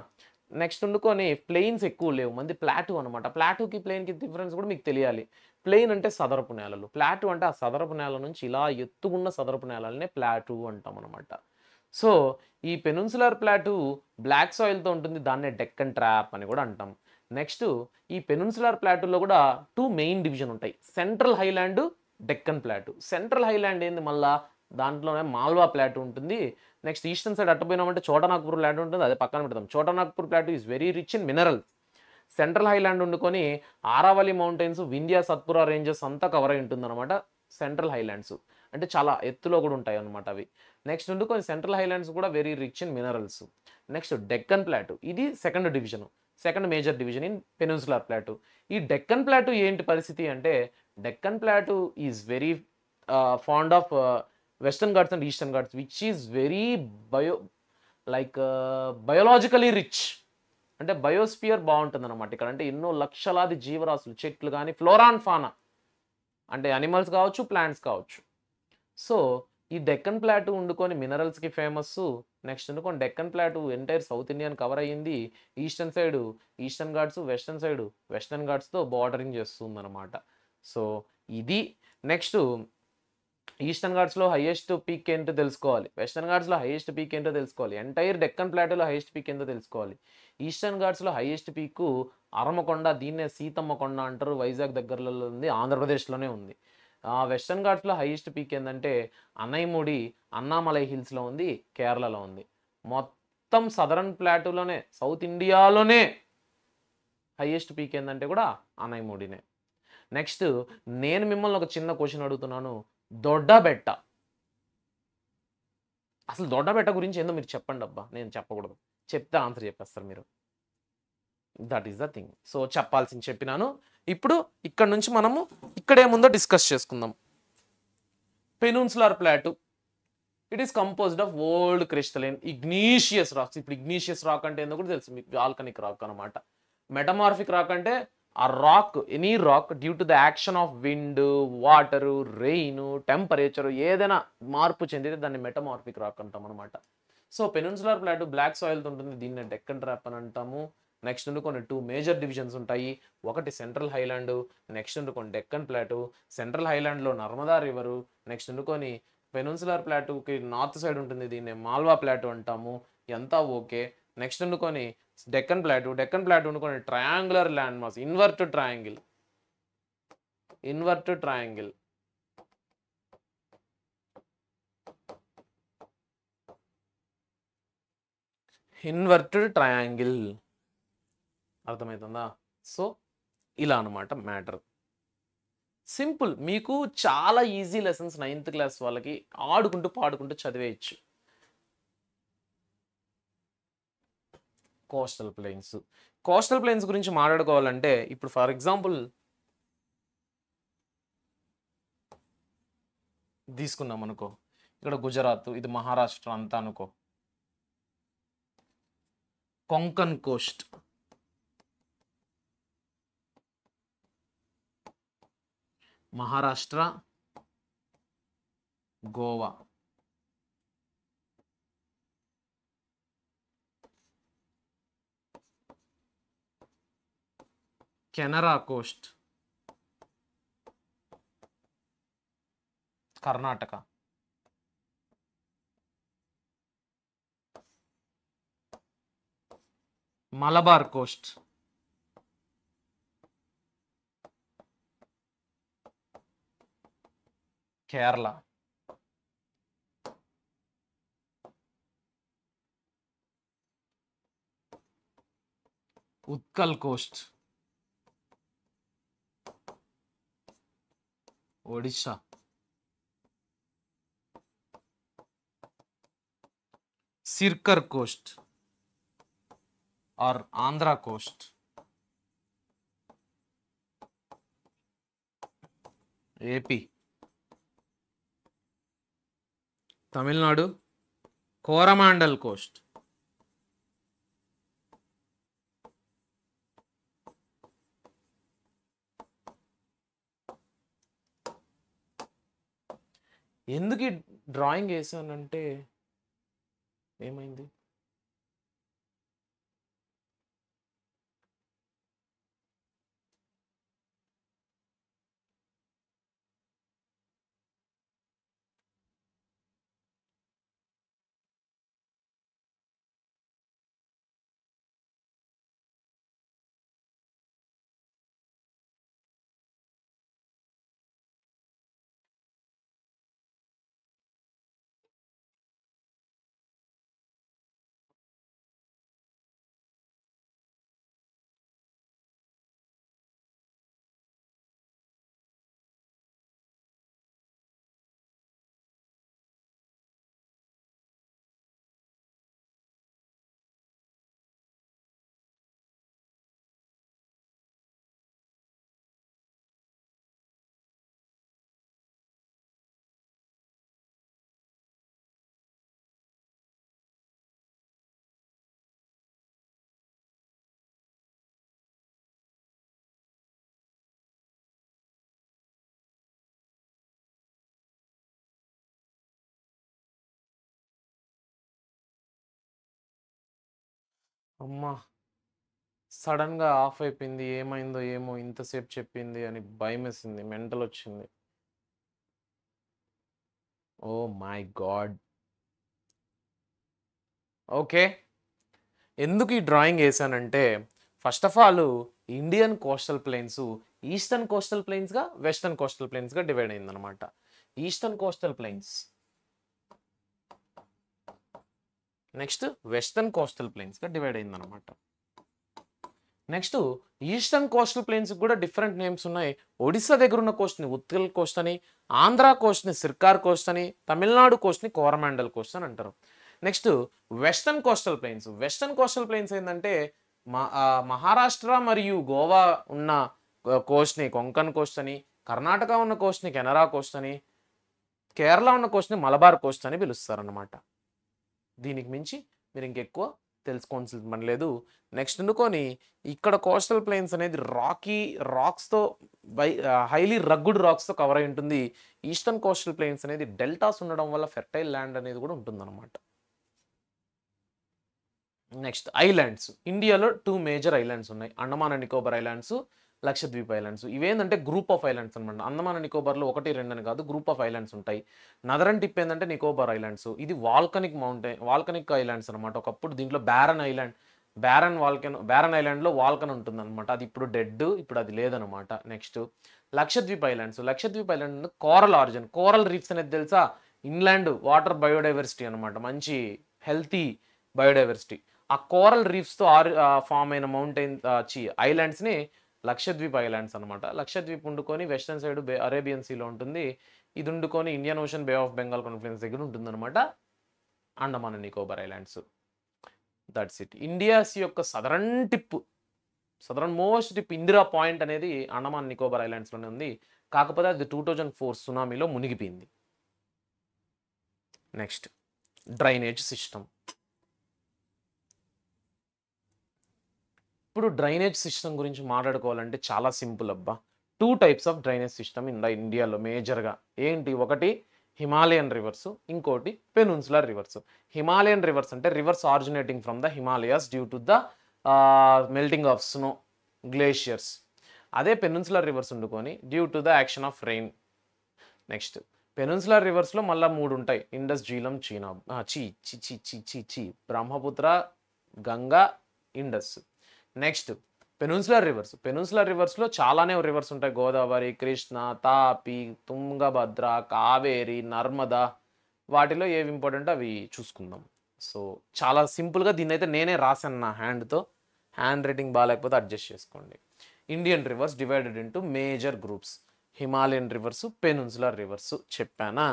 నెక్స్ట్ ఉండుకొని ప్లెయిన్స్ ఎక్కువ లేవు, మంది ప్లాటూ అనమాట. ప్లాటూకి ప్లెయిన్కి డిఫరెన్స్ కూడా మీకు తెలియాలి. ప్లెయిన్ అంటే సదరపు నేలలు, ప్లాటూ అంటే ఆ సదరపు నేల నుంచి ఇలా ఎత్తుకున్న సదరపు నేలనే ప్లాటూ అంటాం అనమాట. సో ఈ పెనున్సులర్ ప్లాటూ బ్లాక్ సాయిల్తో ఉంటుంది, దాన్నే డెక్కన్ ట్రాప్ అని కూడా అంటాం. నెక్స్ట్ ఈ పెనున్సులర్ ప్లాటూలో కూడా 2 మెయిన్ డివిజన్ ఉంటాయి, central highland, Deccan plateau. Central highland ఏంది, మళ్ళా దాంట్లోనే మాల్వా ప్లాటూ ఉంటుంది. నెక్స్ట్ ఈస్టర్న్ సైడ్ అట్టపోయినామంటే చోటనాగ్పూర్ ప్లాటూ ఉంటుంది, అదే పక్కన పెడతాం. Chotanagpur plateau is very rich in minerals. Central highland ఉండుకొని ఆరావళి మౌంటైన్స్, వింధ్యా సత్పురా రేంజెస్ అంతా కవర్ అయి ఉంటుంది అనమాట సెంట్రల్ హైలాండ్స్. అంటే చాలా ఎత్తులో కూడా ఉంటాయి అనమాట అవి. నెక్స్ట్ ఉండుకొని సెంట్రల్ హైలాండ్స్ కూడా very rich in minerals. Next Deccan plateau, ఇది second major division in peninsular plateau. ఈ డెక్కన్ ప్లాటూ ఏంటి పరిస్థితి అంటే Deccan plateau is very fond of western Ghats and eastern Ghats, which is very biologically rich. అంటే బయోస్పియర్ బాగుంటుంది అనమాట ఇక్కడ. అంటే ఎన్నో లక్షలాది జీవరాశులు, చెట్లు కానీ, ఫ్లోరా అండ్ ఫానా, అంటే అనిమల్స్ కావచ్చు, ప్లాంట్స్ కావచ్చు. సో ఈ డెక్కన్ ప్లాటూ ఉండుకొని మినరల్స్కి ఫేమస్. నెక్స్ట్ ఉండుకొని డెక్కన్ ప్లాటూ ఎంటైర్ సౌత్ ఇండియాని కవర్ అయ్యింది. Eastern side eastern Ghats, western side western ఘాట్స్తో బార్డరింగ్ చేస్తుంది అనమాట. సో ఇది. నెక్స్ట్ ఈస్టర్న్ ఘాట్స్లో హైయెస్ట్ పీక్ ఏంటో తెలుసుకోవాలి, వెస్టర్న్ ఘాట్స్లో హైయెస్ట్ పీక్ ఏంటో తెలుసుకోవాలి, ఎంటైర్ డెక్కన్ ప్లాటూలో హైయెస్ట్ పీక్ ఏంటో తెలుసుకోవాలి. ఈస్టర్న్ ఘాట్స్లో హైయెస్ట్ పీక్ అరమకొండ, దీన్నే సీతమ్మ కొండ అంటారు, వైజాగ్ దగ్గరలో ఉంది, ఆంధ్రప్రదేశ్లోనే ఉంది. వెస్టర్న్ ఘాట్స్లో హైయెస్ట్ పీక్ ఏంటంటే అనైముడి, అన్నామలై హిల్స్లో ఉంది, కేరళలో ఉంది. మొత్తం సదరన్ ప్లాటూలోనే, సౌత్ ఇండియాలోనే హైయెస్ట్ పీక్ ఏంటంటే కూడా అనైముడినే. నెక్స్ట్ నేను మిమ్మల్ని ఒక చిన్న క్వశ్చన్ అడుగుతున్నాను, దొడ్డబెట్ట. అసలు దొడ్డబెట్ట గురించి ఏందో మీరు చెప్పండి అబ్బా, నేను చెప్పకూడదు, చెప్తే ఆన్సర్ చెప్పేస్తారు మీరు. That is the thing. So చెప్పాల్సింది చెప్పినాను. ఇప్పుడు ఇక్కడ నుంచి మనము ఇక్కడేముందో డిస్కస్ చేసుకుందాం. Peninsular plateau, it is composed of old crystalline igneous rocks. ఇప్పుడు ఇగ్నీషియస్ రాక్ అంటే ఏందో కూడా తెలుసు మీకు, వాల్కనిక్ రాక్ అనమాట. మెటమార్ఫిక్ రాక్ అంటే ఆ rock, any rock due to the action of wind, water, rain, temperature ఏదైనా మార్పు చెందితే దాన్ని మెటమార్ఫిక్ రాక్ అంటాం అనమాట. సో పెనిన్సులర్ ప్లాటూ బ్లాక్ సాయిల్తో ఉంటుంది, దీన్ని డెక్కన్ ట్రాప్ అని అంటాము. నెక్స్ట్ ఉండి కొన్ని 2 మేజర్ డివిజన్స్ ఉంటాయి. ఒకటి సెంట్రల్ హైలాండ్, నెక్స్ట్ ఉండుకొని డెక్కన్ ప్లాటూ. సెంట్రల్ హైలాండ్లో నర్మదా రివరు, నెక్స్ట్ ఉండుకొని పెనిన్సులర్ ప్లాటూకి నార్త్ సైడ్ ఉంటుంది, దీన్ని మాల్వా ప్లాటూ అంటాము. ఎంత ఓకే. నెక్స్ట్ ఉండుకొని డెక్కన్ ప్లాటూ, డెక్కన్ ప్లాటూ ఉండుకొని triangular land mass, inverted triangle, inverted triangle. Inverted triangle అర్థమవుతుందా? సో ఇలా అనమాట మ్యాటర్. సింపుల్, మీకు చాలా ఈజీ లెసన్స్ 9th క్లాస్ వాళ్ళకి ఆడుకుంటూ పాడుకుంటూ చదివేయచ్చు. కోస్టల్ ప్లెయిన్స్, కోస్టల్ ప్లెయిన్స్ గురించి మాట్లాడుకోవాలంటే ఇప్పుడు ఫర్ ఎగ్జాంపుల్ తీసుకుందాం అనుకో, ఇక్కడ గుజరాత్, ఇది మహారాష్ట్ర అంతా అనుకో. Konkan coast, Maharashtra, Goa, Kanara coast, Karnataka, Malabar coast, Kerala, Utkal coast, Odisha, Circar coast or Andhra coast, AP, Tamil Nadu Coromandel coast, ఎందుకు ఈ డ్రాయింగ్ వేసానంటే ఏమైంది, అమ్మా సడన్గా ఆఫ్ అయిపోయింది, ఏమైందో ఏమో, ఇంతసేపు చెప్పింది అని భయం వేసింది, మెంటల్ వచ్చింది. Oh my God. ఓకే, ఎందుకు ఈ డ్రాయింగ్ వేసానంటే first of all Indian coastal plains eastern coastal ప్లెయిన్స్గా, వెస్టర్న్ కోస్టల్ ప్లెయిన్స్గా డివైడ్ అయిందనమాట. Eastern coastal plains, next western coastal ప్లెయిన్స్గా డివైడ్ అయిందనమాట. నెక్స్ట్ ఈస్టర్న్ కోస్టల్ ప్లెయిన్స్ కూడా డిఫరెంట్ నేమ్స్ ఉన్నాయి. ఒడిస్సా దగ్గర ఉన్న కోస్ట్ని ఉత్కల్ కోస్ట్ అని, ఆంధ్ర కోస్ట్ని సిర్కార్ కోస్ట్ అని, తమిళనాడు కోస్ట్ని కోరమాండల్ కోస్ట్ అని అంటారు. Next western coastal plains, western coastal plains ఏంటంటే మహారాష్ట్ర మరియు గోవా ఉన్న కోస్ట్ని కొంకన్ కోస్ట్ అని, కర్ణాటక ఉన్న కోస్ట్ని కెనరా కోస్ట్ అని, కేరళ ఉన్న కోస్ట్ని మలబార్ కోస్ట్ అని పిలుస్తారన్నమాట. దీనికి మించి మీరు ఇంకెక్కువ తెలుసుకోవాల్సిన పని లేదు. నెక్స్ట్ అనుకొని ఇక్కడ కోస్టల్ ప్లెయిన్స్ అనేది రాక్స్తో హైలీ రగ్గుడ్ రాక్స్తో కవర్ అయి ఉంటుంది. ఈస్టర్న్ కోస్టల్ ప్లెయిన్స్ అనేది డెల్టాస్ ఉండడం వల్ల ఫెర్టైల్ ల్యాండ్ అనేది కూడా ఉంటుందన్నమాట. Next islands. ఇండియాలో 2 మేజర్ ఐలాండ్స్ ఉన్నాయి, Andaman and Nicobar islands, Lakshadweep islands. ఇవేంటంటే గ్రూప్ ఆఫ్ ఐలాండ్స్ అనమాట. అండమాన్ అండ్ నికోబార్లో 1, 2 అని కాదు, గ్రూప్ ఆఫ్ ఐలాండ్స్ ఉంటాయి. నదరన్ టిప్ ఏంటంటే నికోబార్ ఐలాండ్స్. ఇది వాల్కనిక్ ఐలాండ్స్ అనమాట. ఒకప్పుడు దీంట్లో బ్యారన్ ఐలాండ్లో వాల్కన్ ఉంటుంది అనమాట. అది ఇప్పుడు డెడ్, ఇప్పుడు అది లేదనమాట. Next Lakshadweep islands. Lakshadweep island coral origin. Coral reefs అనేది తెలుసా? ఇన్లాండ్ వాటర్ బయోడైవర్సిటీ అనమాట, మంచి హెల్తీ బయోడైవర్సిటీ. ఆ కోరల్ రీఫ్స్తో ఫామ్ అయిన ఐలాండ్స్ని లక్షద్వీప్ ఐలాండ్స్ అనమాట. లక్షద్వీప్ ఉండుకొని వెస్టర్న్ సైడ్ అరేబియన్ సీలో ఉంటుంది. ఇది ఉండుకొని Indian ocean, bay of Bengal conference దగ్గర ఉంటుందన్నమాట Andaman and Nicobar islands. That's it. India's యొక్క southern most tip Indira point అనేది అండమాన్ నికోబార్ ఐలాండ్స్లోనే ఉంది. కాకపోతే అది 2004 సునామీలో మునిగిపోయింది. Next drainage system. ఇప్పుడు డ్రైనేజ్ సిస్టమ్ గురించి మాట్లాడుకోవాలంటే చాలా సింపుల్ అబ్బా. 2 టైప్స్ ఆఫ్ డ్రైనేజ్ సిస్టమ్ ఇండియాలో మేజర్గా. ఏంటి? ఒకటి హిమాలయన్ రివర్స్, ఇంకోటి పెనున్సులర్ రివర్స్. హిమాలయన్ రివర్స్ అంటే rivers originating from the Himalayas due to the melting of snow, glaciers. అదే పెనున్సులర్ రివర్స్ ఉండుకొని due to the action of rain. Next peninsular రివర్స్లో మళ్ళీ 3 ఉంటాయి. ఇండస్, జీలం, బ్రహ్మపుత్ర, గంగా, ఇండస్. నెక్స్ట్ పెనున్సులర్ రివర్స్లో చాలానే రివర్స్ ఉంటాయి. గోదావరి, కృష్ణ, తాపి, తుంగభద్ర, కావేరి, నర్మదా. వాటిలో ఏవి ఇంపార్టెంట్ అవి చూసుకుందాం. సో చాలా సింపుల్గా దీన్ని అయితే నేనే రాశాను నా హ్యాండ్తో. హ్యాండ్ రైటింగ్ బాగాలేకపోతే అడ్జస్ట్ చేసుకోండి. Indian reverse divided into major groups. Himalayan reverse, peninsular reverse చెప్పానా.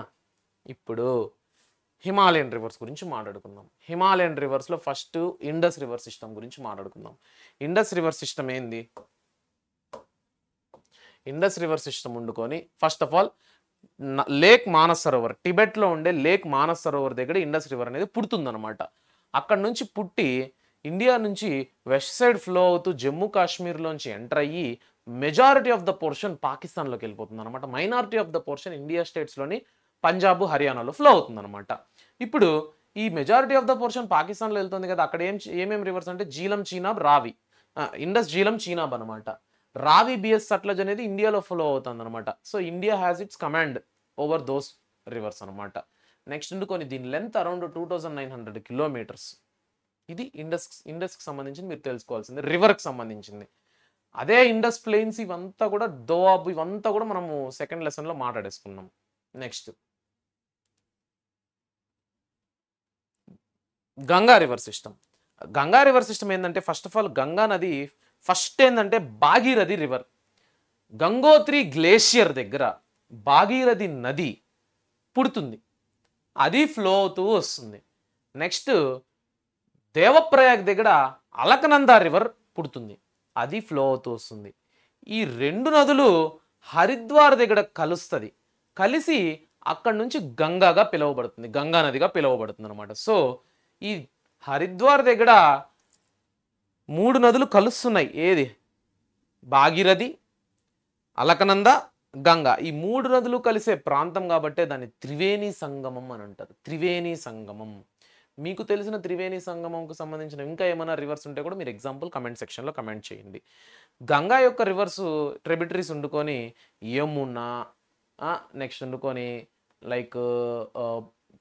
ఇప్పుడు హిమాలయన్ రివర్స్ గురించి మాట్లాడుకుందాం. హిమాలయన్ రివర్స్లో ఫస్ట్ ఇండస్ రివర్ సిస్టమ్ గురించి మాట్లాడుకుందాం. ఇండస్ రివర్ సిస్టమ్ ఏంది? ఇండస్ రివర్ సిస్టమ్ ఉండుకొని first of all lake Manas Sarovar, టిబెట్లో ఉండే లేక్ మానస్ సరోవర్ దగ్గర ఇండస్ రివర్ అనేది పుడుతుందన్నమాట. అక్కడ నుంచి పుట్టి ఇండియా నుంచి వెస్ట్ సైడ్ ఫ్లో అవుతూ జమ్మూ కాశ్మీర్లోంచి ఎంటర్ అయ్యి మెజారిటీ ఆఫ్ ద పోర్షన్ పాకిస్తాన్లోకి వెళ్ళిపోతుంది అనమాట. Minority of the portion India స్టేట్స్లోని పంజాబ్, హర్యానాలో ఫ్లో అవుతుంది అనమాట. ఇప్పుడు ఈ మెజారిటీ ఆఫ్ ద పోర్షన్ పాకిస్తాన్లో వెళ్తుంది కదా, అక్కడ ఏమేమి రివర్స్ అంటే జీలం, చీనాబ్, రావి. ఇండస్, జీలం, చీనాబ్ అనమాట. రావి, బిఎస్, సట్లజ్ అనేది ఇండియాలో ఫ్లో అవుతుంది అనమాట. So India has its command over those reverse అనమాట. నెక్స్ట్ ఉండుకొని దీని లెంత్ అరౌండ్ 2900 కిలోమీటర్స్. ఇది ఇండస్కి సంబంధించింది మీరు తెలుసుకోవాల్సింది, రివర్కి సంబంధించింది. అదే ఇండస్ ప్లెయిన్స్ ఇవంతా కూడా దోఆబ్ ఇవంతా కూడా మనము సెకండ్ లెసన్లో మాట్లాడేసుకున్నాం. Next Ganga river system. Ganga river system ఏంటంటే ఫస్ట్ ఆఫ్ ఆల్ గంగా నది ఫస్ట్ ఏంటంటే భాగీరథి రివర్. గంగోత్రి గ్లేషియర్ దగ్గర భాగీరథి నది పుడుతుంది, అది ఫ్లో అవుతూ వస్తుంది. నెక్స్ట్ దేవప్రయాగ్ దగ్గర అలకనంద రివర్ పుడుతుంది, అది ఫ్లో అవుతూ వస్తుంది. ఈ 2 నదులు హరిద్వార్ దగ్గర కలుస్తుంది, కలిసి అక్కడి నుంచి గంగా నదిగా పిలువబడుతుంది అనమాట. సో ఈ హరిద్వార్ దగ్గర 3 నదులు కలుస్తున్నాయి. ఏది? భాగీరథి, అలకనంద, గంగా. ఈ 3 నదులు కలిసే ప్రాంతం కాబట్టే దాన్ని త్రివేణి సంగమం అని అంటారు. త్రివేణి సంగమం. మీకు తెలిసిన త్రివేణి సంగమంకు సంబంధించిన ఇంకా ఏమైనా రివర్స్ ఉంటే కూడా మీరు ఎగ్జాంపుల్ కమెంట్ సెక్షన్లో కమెంట్ చేయండి. గంగా యొక్క రివర్స్ ట్రిబ్యూటరీస్ ఉండుకొని యమున, నెక్స్ట్ ఉండుకొని లైక్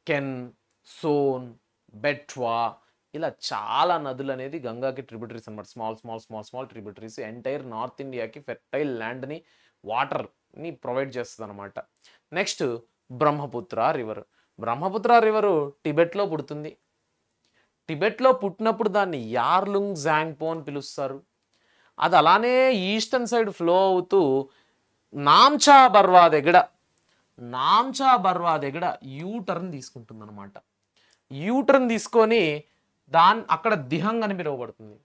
కెన్, సోన్, బెట్వా, ఇలా చాలా నదులు అనేది గంగాకి ట్రిబ్యూటరీస్ అనమాట. స్మాల్ ట్రిబ్యూటరీస్ ఎంటైర్ నార్త్ ఇండియాకి ఫెర్టైల్ ల్యాండ్ని, వాటర్ని ప్రొవైడ్ చేస్తుంది అనమాట. నెక్స్ట్ బ్రహ్మపుత్ర రివరు టిబెట్లో పుడుతుంది. టిబెట్లో పుట్టినప్పుడు దాన్ని యార్లుంగ్ జాంగ్పో అని పిలుస్తారు. అది అలానే ఈస్టర్న్ సైడ్ ఫ్లో అవుతూ నామ్చా బర్వా దగ్గర యూటర్న్ తీసుకుంటుంది అనమాట. యూటర్న్ తీసుకొని అక్కడ దిహంగ్ అని పిలువబడుతుంది.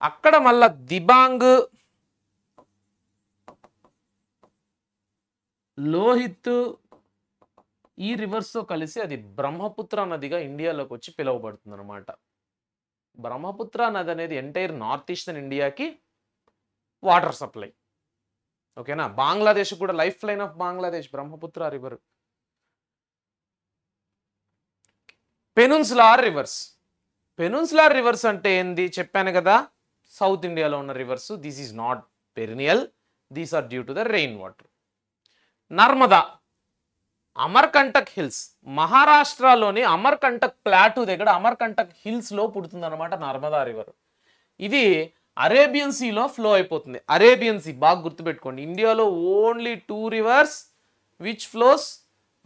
అక్కడ మళ్ళా దిబాంగ్, లోహిత్ ఈ రివర్స్తో కలిసి అది బ్రహ్మపుత్ర నదిగా ఇండియాలోకి వచ్చి పిలువబడుతుంది అనమాట. బ్రహ్మపుత్ర నది అనేది ఎంటైర్ నార్త్ ఈస్టర్న్ ఇండియాకి వాటర్ సప్లై. ఓకేనా, బంగ్లాదేశ్ కూడా life line of Bangladesh Brahmaputra river. Peninsular rivers. Peninsular rivers అంటే ఏంది చెప్పాను కదా, సౌత్ ఇండియాలో ఉన్న rivers. This is not perennial, these are due to the rain water. Narmada, Amarkantak hills, మహారాష్ట్రలోని అమర్కంటక్ ప్లాటూ దగ్గర అమర్కంటక్ హిల్స్లో పుడుతుంది అనమాట నర్మదా రివర్. ఇది అరేబియన్ సీలో ఫ్లో అయిపోతుంది. అరేబియన్ సీ బాగా గుర్తుపెట్టుకోండి, ఇండియాలో only 2 rivers which flows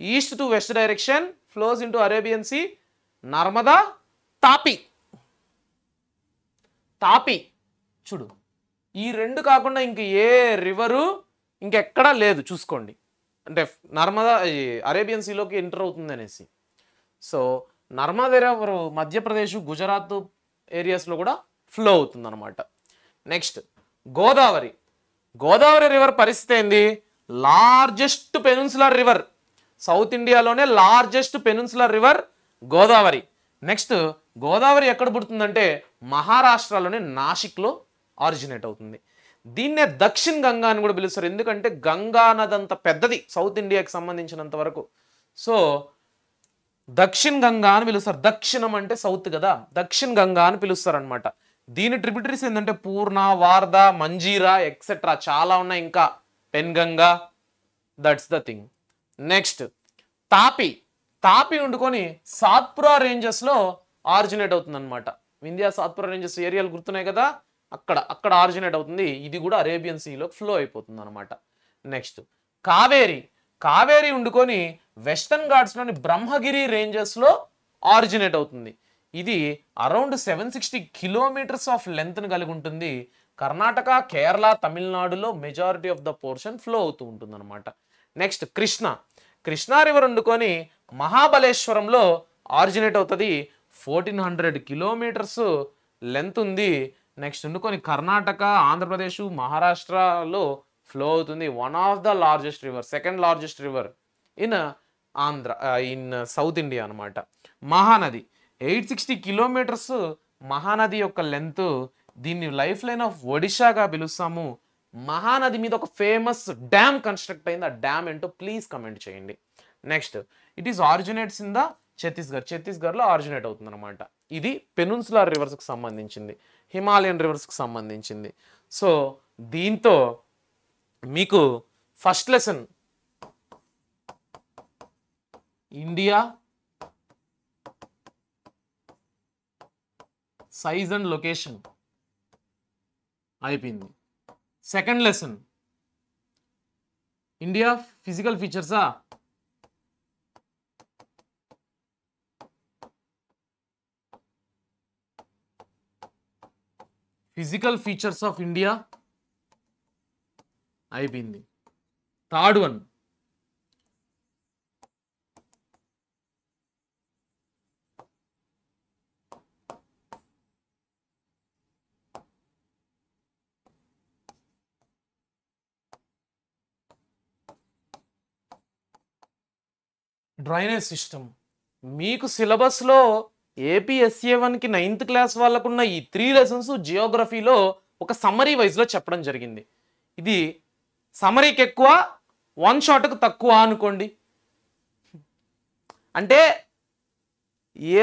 east to west direction flows into Arabian sea, Narmada, Tapi. Tapi చూడు, ఈ రెండు కాకుండా ఇంక ఏ రివరు ఇంకెక్కడా లేదు చూసుకోండి. అంటే నర్మదా అరేబియన్ సీలోకి ఎంటర్ అవుతుంది అనేసి. సో నర్మదా రివర్ మధ్యప్రదేశ్, గుజరాత్ ఏరియాస్లో కూడా ఫ్లో అవుతుంది అనమాట. నెక్స్ట్ గోదావరి. గోదావరి రివర్ పరిస్థితి ఏంది, లార్జెస్ట్ పెనున్సులర్ రివర్, సౌత్ ఇండియాలోనే largest peninsular river Godavari. Next Godavari ఎక్కడ పుడుతుందంటే మహారాష్ట్రలోనే నాసిక్లో ఆరిజినేట్ అవుతుంది. దీన్నే దక్షిణ్ గంగా అని కూడా పిలుస్తారు, ఎందుకంటే గంగా నది అంత పెద్దది సౌత్ ఇండియాకి సంబంధించినంత వరకు. సో దక్షిణ్ గంగా అని పిలుస్తారు. దక్షిణం అంటే సౌత్ కదా, దక్షిణ్ గంగా అని పిలుస్తారు అనమాట. దీని ట్రిబ్యూటరీస్ ఏంటంటే పూర్ణ, వార్దా, మంజీరా ఎక్సెట్రా చాలా ఉన్నాయి, ఇంకా Penganga. That's the thing. Next Tapi. Tapi వండుకొని సాత్పురా రేంజెస్లో ఆరిజినేట్ అవుతుంది అనమాట. వింధ్యా సాత్పురా రేంజెస్ ఏరియాలు గుర్తున్నాయి కదా, అక్కడ ఆరిజినేట్ అవుతుంది. ఇది కూడా అరేబియన్ సీలో ఫ్లో అయిపోతుంది అనమాట. నెక్స్ట్ కావేరి. కావేరి వండుకొని వెస్టర్న్ ఘాట్స్లోని బ్రహ్మగిరి రేంజెస్లో ఆరిజినేట్ అవుతుంది. ఇది అరౌండ్ 760 కిలోమీటర్స్ ఆఫ్ లెంత్ని కలిగి ఉంటుంది. కర్ణాటక, కేరళ, తమిళనాడులో majority of the portion flow అవుతూ ఉంటుంది అనమాట. నెక్స్ట్ కృష్ణ. కృష్ణా రివర్ వండుకొని మహాబలేశ్వరంలో ఆరిజినేట్ అవుతుంది. 1400 కిలోమీటర్స్ లెంత్ ఉంది. నెక్స్ట్ వండుకొని కర్ణాటక, ఆంధ్రప్రదేశ్, మహారాష్ట్రలో ఫ్లో అవుతుంది. One of the largest river, second largest river in south India అనమాట. మహానది 860 కిలోమీటర్స్ మహానది యొక్క లెంత్. దీన్ని లైఫ్ లైన్ ఆఫ్ ఒడిషాగా పిలుస్తాము. మహానది మీద ఒక ఫేమస్ డ్యామ్ కన్స్ట్రక్ట్ అయింది. ఆ డ్యామ్ ఏంటో ప్లీజ్ కమెంట్ చేయండి. Next it is originates in the ఛత్తీస్గఢ్లో ఆరిజినేట్ అవుతుంది అనమాట. ఇది పెనున్సులార్ రివర్స్కి సంబంధించింది, హిమాలయన్ రివర్స్కి సంబంధించింది. సో దీంతో మీకు first lesson India size and location అయిపోయింది. సెకండ్ లెసన్ ఇండియా ఫిజికల్ ఫీచర్సా, ఫిజికల్ ఫీచర్స్ ఆఫ్ ఇండియా అయిపోయింది. Third one drainage system. మీకు సిలబస్లో ఏపీ SA1కి 9th క్లాస్ వాళ్ళకున్న ఈ 3 లెసన్స్ జియోగ్రఫీలో ఒక సమ్మరీ వైజ్లో చెప్పడం జరిగింది. ఇది సమ్మరీకి ఎక్కువ, వన్ షాట్కు తక్కువ అనుకోండి. అంటే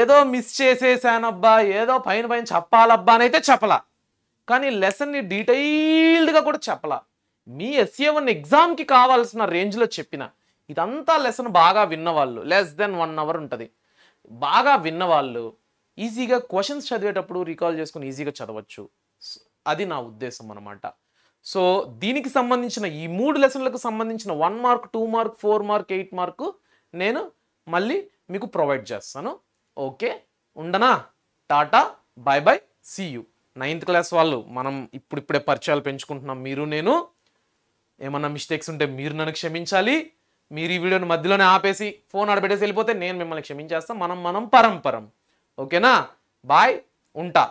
ఏదో మిస్ చేసేసానబ్బా, ఏదో పైన చెప్పాలబ్బా అని అయితే చెప్పలా, కానీ లెసన్ని డీటెయిల్డ్గా కూడా చెప్పలా. మీ SA1 ఎగ్జామ్కి కావాల్సిన రేంజ్లో చెప్పిన ఇదంతా లెసన్ బాగా విన్నవాళ్ళు, లెస్ దెన్ 1 అవర్ ఉంటుంది, బాగా విన్నవాళ్ళు ఈజీగా క్వశ్చన్స్ చదివేటప్పుడు రీకాల్ చేసుకుని ఈజీగా చదవచ్చు. అది నా ఉద్దేశం అనమాట. సో దీనికి సంబంధించిన ఈ 3 లెసన్లకు సంబంధించిన 1 మార్క్, 2 మార్క్, 4 మార్క్, 8 మార్క్ నేను మళ్ళీ మీకు ప్రొవైడ్ చేస్తాను. ఓకే, ఉండనా? Tata, bye bye, see you. 9th class వాళ్ళు మనం ఇప్పుడిప్పుడే పరిచయాలు పెంచుకుంటున్నాం. మీరు నేను ఏమన్నా మిస్టేక్స్ ఉంటే మీరు నన్ను క్షమించాలి. మీరు ఈ వీడియోని మధ్యలోనే ఆపేసి ఫోన్ ఆడబెట్టేసి వెళ్ళిపోతే నేను మిమ్మల్ని క్షమించేస్తాను. మనం పరంపరం. ఓకేనా? బాయ్, ఉంటా.